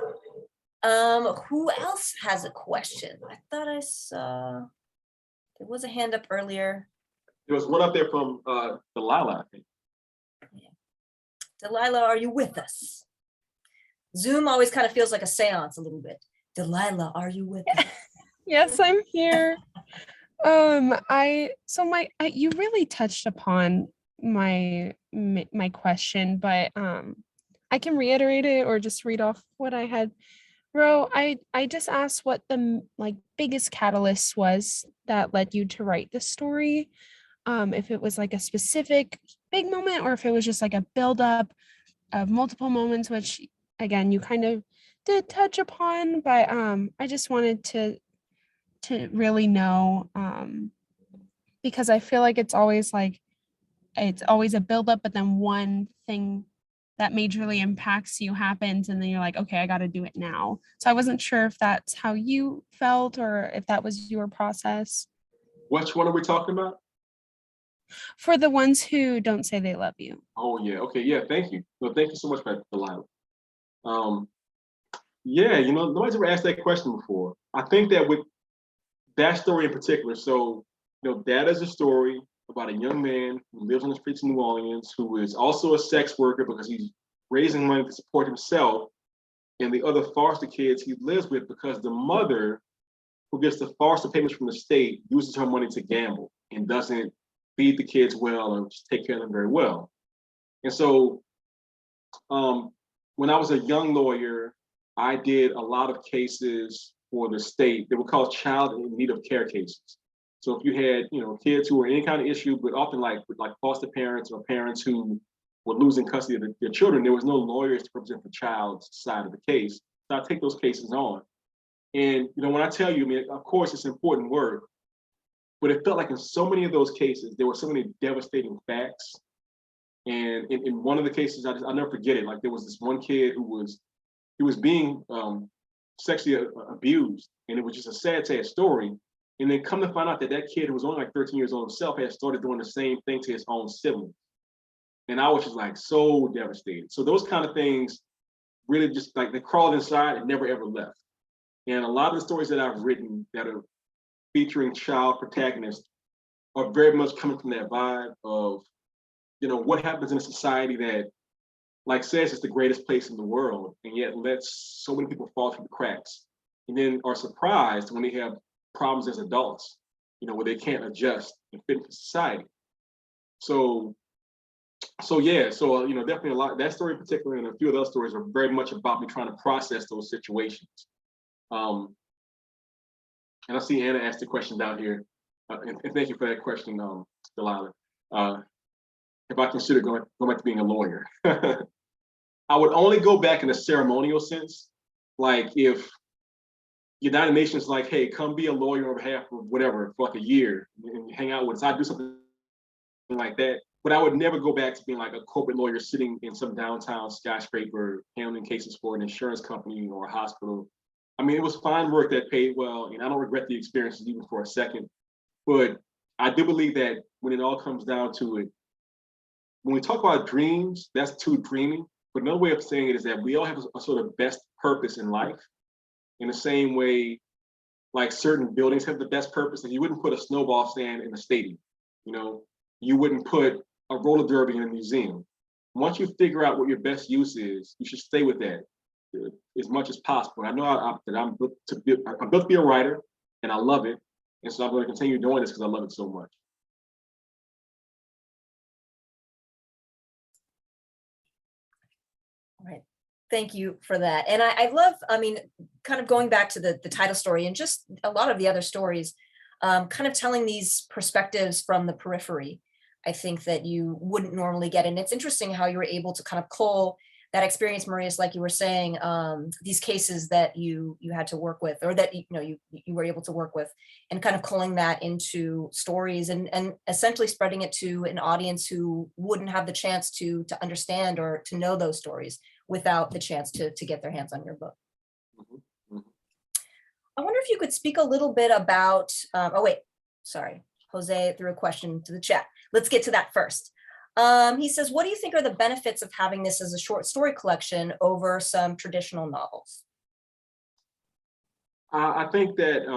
Who else has a question? I thought I saw there was a hand up earlier. There was one up there from Delilah, I think. Yeah. Delilah, are you with us? Zoom always kind of feels like a seance a little bit. Delilah, are you with us? Yes, I'm here. You really touched upon my question, but I can reiterate it or just read off what I had wrote. I just asked what the biggest catalyst was that led you to write this story. If it was like a specific big moment or if it was just like a buildup of multiple moments, which again you kind of did touch upon, but I just wanted to really know, because I feel like it's always a buildup, but then one thing that majorly impacts you happens and then you're like, okay, I got to do it now. So I wasn't sure if that's how you felt or if that was your process. Which one are we talking about? For the ones who don't say they love you. Oh yeah, okay, yeah, thank you. Well, thank you so much for that, Delilah. Yeah, nobody's ever asked that question before. I think that with that story in particular, so that is a story about a young man who lives on the streets of New Orleans, who is also a sex worker because he's raising money to support himself and the other foster kids he lives with, because the mother, who gets the foster payments from the state, uses her money to gamble and doesn't feed the kids well or just take care of them very well. And so when I was a young lawyer, I did a lot of cases for the state. They were called child in need of care cases. So if you had, kids who were any kind of issue, but often like foster parents or parents who were losing custody of their children, there was no lawyers to represent the child's side of the case. So I take those cases on. And when I tell you, I mean, of course, it's important work, but it felt like in so many of those cases, there were so many devastating facts. And in one of the cases, I'll never forget it. Like there was this one kid who was being sexually abused, and it was just a sad, sad story. And then come to find out that that kid who was only like 13 years old himself had started doing the same thing to his own siblings. And I was just like so devastated. So those kind of things really just like they crawled inside and never ever left. And a lot of the stories that I've written that are featuring child protagonists are very much coming from that vibe of, what happens in a society that like says it's the greatest place in the world, and yet lets so many people fall through the cracks, and then are surprised when they have problems as adults, where they can't adjust and fit into society. So definitely a lot. That story in particular, and a few of those stories, are very much about me trying to process those situations. And I see Anna asked a question down here, and thank you for that question, Delilah. If I consider going back to being a lawyer, I would only go back in a ceremonial sense, like if United Nations like, hey, come be a lawyer on behalf of whatever for like a year and hang out with us. I'd do something like that. But I would never go back to being like a corporate lawyer sitting in some downtown skyscraper handling cases for an insurance company or a hospital. I mean, it was fine work that paid well, and I don't regret the experiences even for a second. But I do believe that when it all comes down to it, when we talk about dreams, that's too dreamy. But another way of saying it is that we all have a sort of best purpose in life. In the same way, like certain buildings have the best purpose, and you wouldn't put a snowball stand in a stadium. You wouldn't put a roller derby in a museum. Once you figure out what your best use is, you should stay with that as much as possible. I know that I'm built to be a writer, and I love it, and so I'm going to continue doing this because I love it so much. All right. Thank you for that. And I love, kind of going back to the title story and just a lot of the other stories, kind of telling these perspectives from the periphery, I think that you wouldn't normally get. And it's interesting how you were able to kind of cull that experience, Maurice, like you were saying, these cases that you had to work with, or that you were able to work with, and kind of culling that into stories and essentially spreading it to an audience who wouldn't have the chance to understand or to know those stories without the chance to get their hands on your book. Mm-hmm. I wonder if you could speak a little bit about, Jose threw a question to the chat. Let's get to that first. He says, what do you think are the benefits of having this as a short story collection over some traditional novels? I think that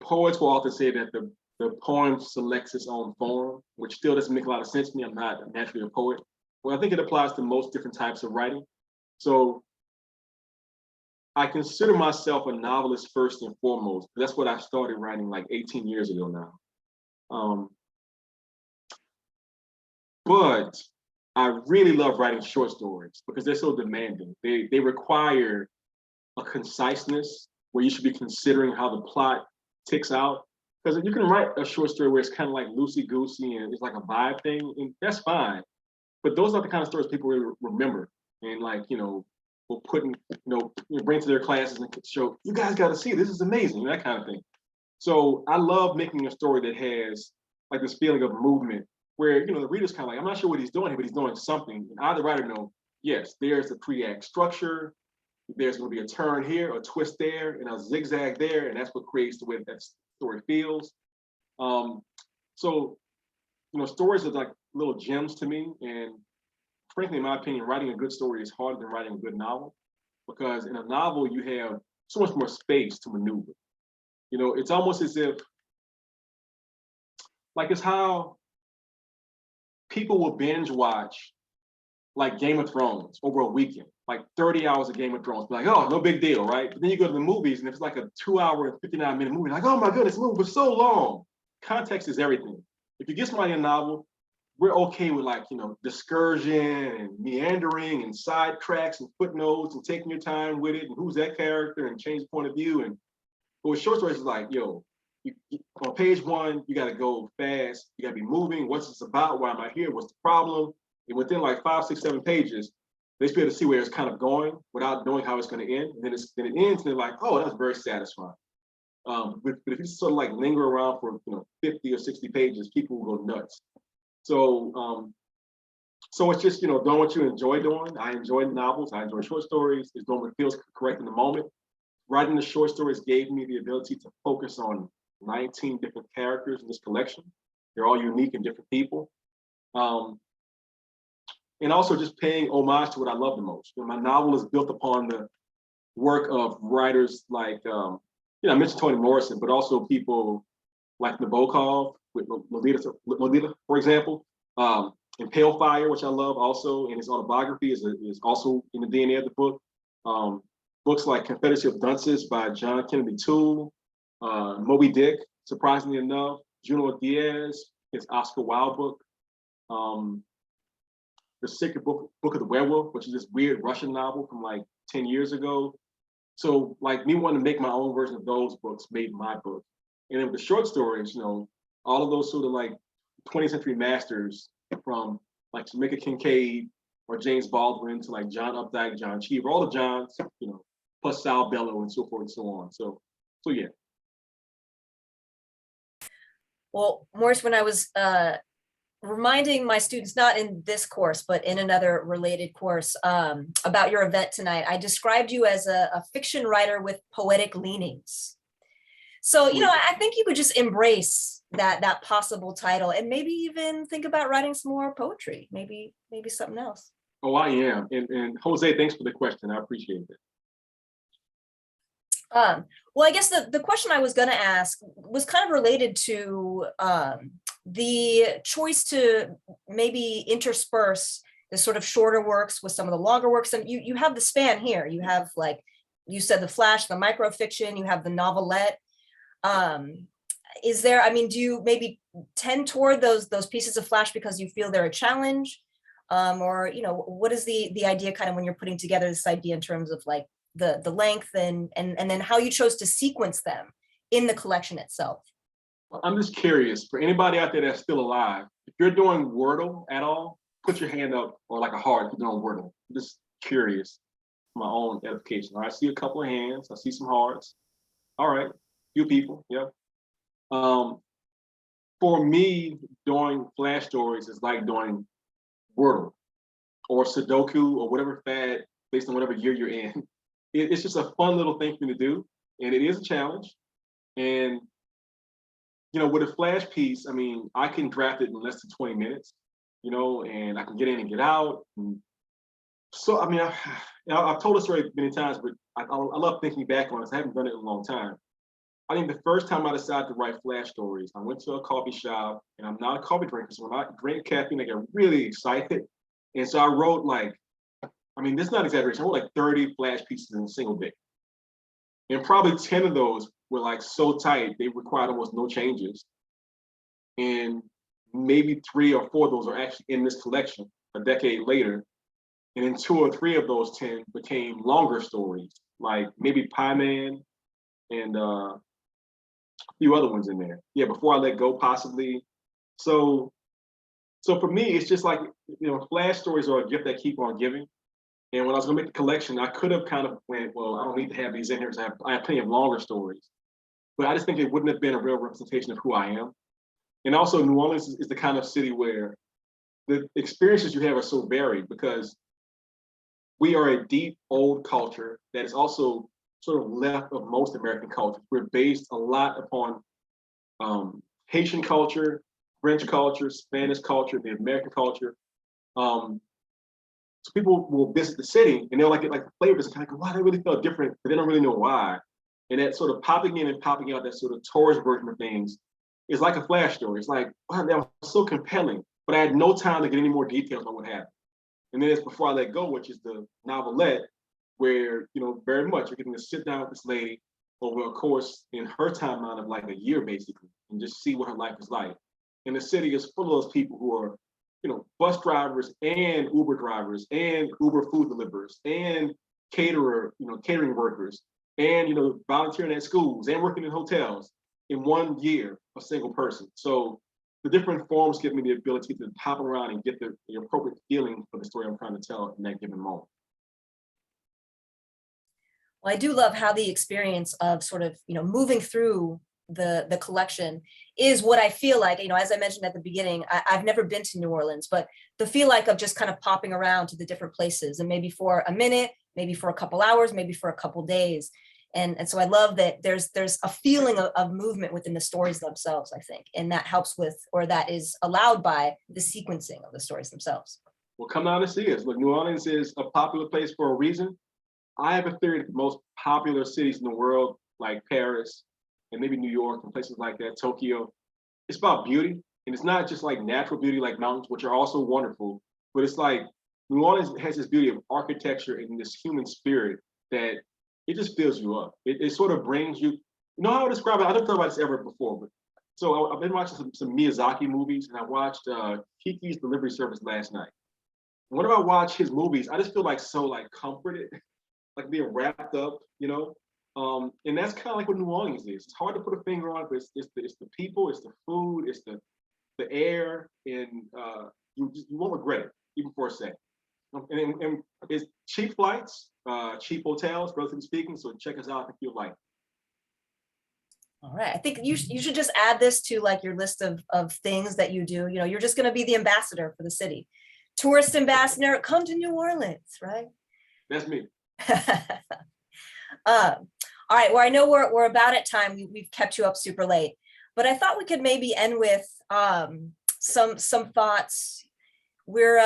poets will often say that the poem selects its own form, which still doesn't make a lot of sense to me. I'm not naturally a poet. Well, I think it applies to most different types of writing. So I consider myself a novelist first and foremost. That's what I started writing like 18 years ago now. But I really love writing short stories because they're so demanding. They require a conciseness where you should be considering how the plot ticks out. Because you can write a short story where it's kind of like loosey-goosey and it's like a vibe thing, and that's fine. But those are the kind of stories people really remember and will put in, bring to their classes and show, you guys got to see, this is amazing, that kind of thing. So I love making a story that has like this feeling of movement where, the reader's kind of like, I'm not sure what he's doing here, but he's doing something. And I, the writer, know, yes, there's the pre-act structure, there's going to be a turn here, a twist there, and a zigzag there, and that's what creates the way that story feels. Stories are like little gems to me, and frankly, in my opinion, writing a good story is harder than writing a good novel, because in a novel you have so much more space to maneuver. It's almost as if, like, it's how people will binge watch like Game of Thrones over a weekend, like 30 hours of Game of Thrones, be like, oh, no big deal, right? But then you go to the movies and it's like a 2-hour and 59-minute movie, like, oh my goodness, the movie was so long. Context is everything. If you get somebody a novel, we're okay with like, discursion and meandering and side tracks and footnotes and taking your time with it and who's that character and change the point of view. But with short stories, it's like, on page one, you got to go fast. You got to be moving. What's this about? Why am I here? What's the problem? And within like 5, 6, 7 pages, they should be able to see where it's kind of going without knowing how it's going to end. And then it ends, and they're like, oh, that's very satisfying. But if you sort of like linger around for 50 or 60 pages, people will go nuts. So so it's just doing what you enjoy doing. I enjoy novels. I enjoy short stories. It's doing what feels correct in the moment. Writing the short stories gave me the ability to focus on 19 different characters in this collection. They're all unique and different people. And also just paying homage to what I love the most. My novel is built upon the work of writers like, I mentioned Toni Morrison, but also people like Nabokov, with Lolita, for example, and Pale Fire, which I love also, and his autobiography is also in the DNA of the book. Books like Confederacy of Dunces by John Kennedy Toole, Moby Dick, surprisingly enough, Junot Diaz, his Oscar Wilde book, The Sacred Book of the Werewolf, which is this weird Russian novel from like 10 years ago. So like me wanting to make my own version of those books made my book. And then with the short stories, all of those sort of like 20th century masters from like Jamaica Kincaid or James Baldwin to like John Updike, John Cheever, all the Johns, plus Sal Bellow and so forth and so on. So yeah. Well, Maurice, when I was reminding my students, not in this course, but in another related course, about your event tonight, I described you as a fiction writer with poetic leanings. So, I think you could just embrace that possible title and maybe even think about writing some more poetry, maybe something else. Oh, I am. And Jose, thanks for the question. I appreciate it. Well, I guess the question I was going to ask was kind of related to the choice to maybe intersperse the sort of shorter works with some of the longer works. And you have the span here. You have, like you said, the flash, the microfiction, you have the novelette. Is there, do you maybe tend toward those pieces of flash because you feel they're a challenge? Or, what is the idea kind of when you're putting together this idea in terms of like the length and then how you chose to sequence them in the collection itself? Well, I'm just curious, for anybody out there that's still alive, if you're doing Wordle at all, put your hand up, or like a heart if you're doing Wordle. I'm just curious for my own edification. I see a couple of hands, I see some hearts. All right, few people, yep. For me, doing flash stories is like doing Wordle or Sudoku or whatever fad based on whatever year you're in. It's just a fun little thing for me to do, and it is a challenge. And with a flash piece, I can draft it in less than 20 minutes, and I can get in and get out. And so, I've told the story many times, but I love thinking back on it. I haven't done it in a long time. I think the first time I decided to write flash stories, I went to a coffee shop, and I'm not a coffee drinker, so when I drink caffeine, I get really excited. And so I wrote this is not exaggeration, I wrote like 30 flash pieces in a single day. And probably 10 of those were like so tight, they required almost no changes. And maybe 3 or 4 of those are actually in this collection a decade later. And then 2 or 3 of those 10 became longer stories, like maybe Pie Man and a few other ones in there. Yeah, Before I Let Go, possibly. So for me, it's just like, flash stories are a gift that keep on giving. And when I was gonna make the collection, I could have kind of went, well, I don't need to have these in here because I have plenty of longer stories. But I just think it wouldn't have been a real representation of who I am. And also New Orleans is the kind of city where the experiences you have are so varied because we are a deep, old culture that is also sort of left of most American culture. We're based a lot upon Haitian culture, French culture, Spanish culture, the American culture. So people will visit the city and they'll like get like the flavors and kind of go, wow, that really felt different, but they don't really know why. And that sort of popping in and popping out, that sort of tourist version of things is like a flash story. It's like, wow, that was so compelling, but I had no time to get any more details on what happened. And then it's Before I Let Go, which is the novelette, where, very much you're getting to sit down with this lady over a course in her timeline of like a year, basically, and just see what her life is like. And the city is full of those people who are bus drivers and Uber drivers and Uber food deliverers and catering workers and, volunteering at schools and working in hotels in 1 year, a single person. So the different forms give me the ability to hop around and get the appropriate feeling for the story I'm trying to tell in that given moment. Well, I do love how the experience of sort of, moving through the collection is what I feel like, as I mentioned at the beginning, I've never been to New Orleans, but the feel like of just kind of popping around to the different places and maybe for a minute, maybe for a couple hours, maybe for a couple days. And so I love that there's a feeling of movement within the stories themselves, I think, and that helps with, or that is allowed by the sequencing of the stories themselves. Well, come out and see us. Look, New Orleans is a popular place for a reason. I have a theory that the most popular cities in the world, like Paris and maybe New York and places like that, Tokyo, it's about beauty. And it's not just like natural beauty like mountains, which are also wonderful, but it's like New Orleans has this beauty of architecture and this human spirit that it just fills you up. It sort of brings you, how I would describe it, I don't know about this ever before, but so I've been watching some Miyazaki movies, and I watched Kiki's Delivery Service last night. And whenever I watch his movies, I just feel like so comforted, like being wrapped up, and that's kind of like what New Orleans is. It's hard to put a finger on it, but it's the people, it's the food, it's the air, and you won't regret it, even for a second. And it's cheap flights, cheap hotels, relatively speaking. So check us out if you like. All right, I think you should just add this to like your list of things that you do. You're just going to be the ambassador for the city, tourist ambassador. Come to New Orleans, right? That's me. All right. Well, I know we're about at time. We've kept you up super late, but I thought we could maybe end with some thoughts. We're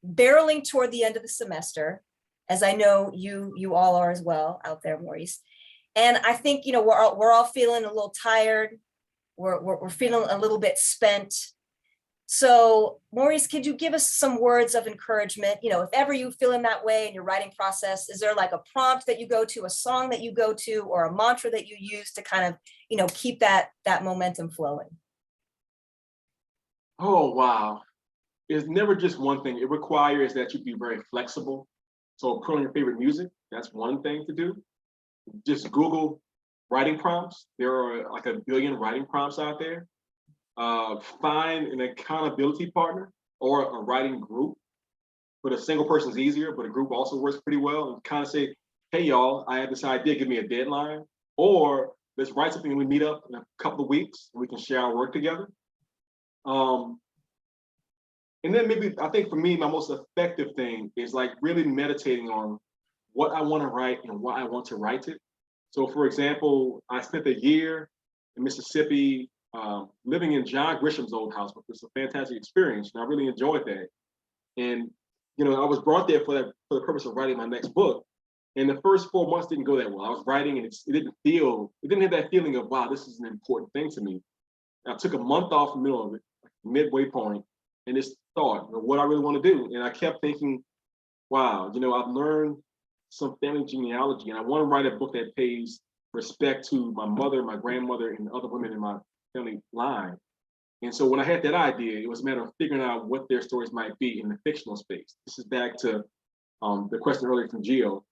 barreling toward the end of the semester, as I know you all are as well out there, Maurice. And I think we're all feeling a little tired. We're feeling a little bit spent. So Maurice, could you give us some words of encouragement? If ever you feel in that way in your writing process, is there like a prompt that you go to, a song that you go to, or a mantra that you use to kind of, keep that momentum flowing? Oh, wow. It's never just one thing. It requires that you be very flexible. So put on your favorite music. That's one thing to do. Just Google writing prompts. There are like 1 billion writing prompts out there. Find an accountability partner or a writing group. But a single person is easier, but a group also works pretty well. And kind of say, hey, y'all, I have this idea, give me a deadline. Or let's write something and we meet up in a couple of weeks and we can share our work together. And then maybe, I think for me, my most effective thing is like really meditating on what I want to write and why I want to write it. So for example, I spent a year in Mississippi living in John Grisham's old house, which was a fantastic experience, and I really enjoyed that. And I was brought there for the purpose of writing my next book. And the first 4 months didn't go that well. I was writing, and it didn't have that feeling of, wow, this is an important thing to me. And I took a month off in the middle of it, midway point, and just thought, what I really want to do. And I kept thinking, wow, I've learned some family genealogy, and I want to write a book that pays respect to my mother, my grandmother, and other women in my family line. And so when I had that idea, it was a matter of figuring out what their stories might be in the fictional space. This is back to the question earlier from Gio.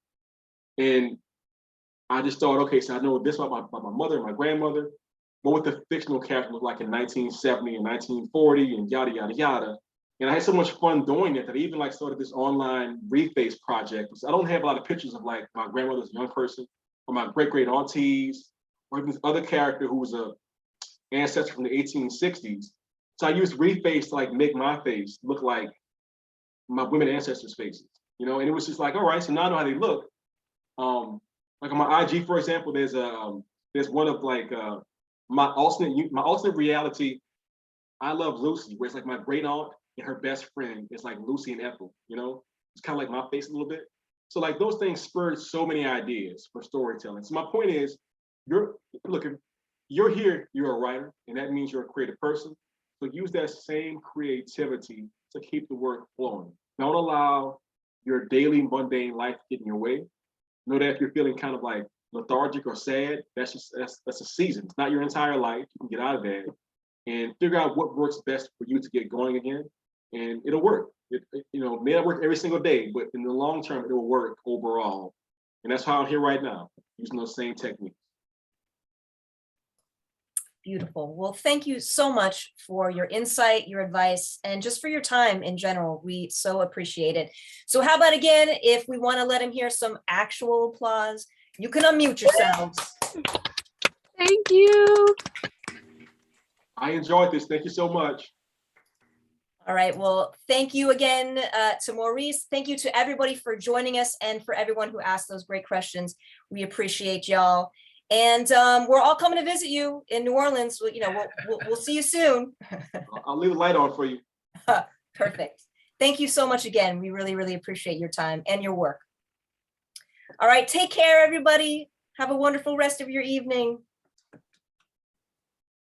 And I just thought, okay, so I know this about my mother and my grandmother, what would the fictional character look like in 1970 and 1940 and yada, yada, yada. And I had so much fun doing that that I even started this online reface project. I don't have a lot of pictures of like my grandmother's young person or my great aunties or even this other character who was a ancestor from the 1860s. So I used reface to make my face look like my women ancestors' faces, and it was just like, all right, so now I know how they look. Like on my IG, for example, there's one of my alternate reality. I Love Lucy, where it's like my great aunt and her best friend is like Lucy and Ethel. It's kind of like my face a little bit. So those things spurred so many ideas for storytelling. So my point is, if you're here, you're a writer, and that means you're a creative person. So use that same creativity to keep the work flowing. Don't allow your daily mundane life to get in your way. Know that if you're feeling kind of lethargic or sad, that's a season. It's not your entire life. You can get out of that. and figure out what works best for you to get going again, and it'll work. May not work every single day, but in the long term, it will work overall. And that's how I'm here right now, using those same techniques. Beautiful. Well, thank you so much for your insight, your advice, and just for your time in general. We so appreciate it. So how about again, if we want to let him hear some actual applause, you can unmute yourselves. Thank you. I enjoyed this. Thank you so much. All right. Well, thank you again to Maurice. Thank you to everybody for joining us and for everyone who asked those great questions. We appreciate y'all. And we're all coming to visit you in New Orleans. We'll see you soon. I'll leave the light on for you. Perfect. Thank you so much again. We really, really appreciate your time and your work. All right. Take care, everybody. Have a wonderful rest of your evening.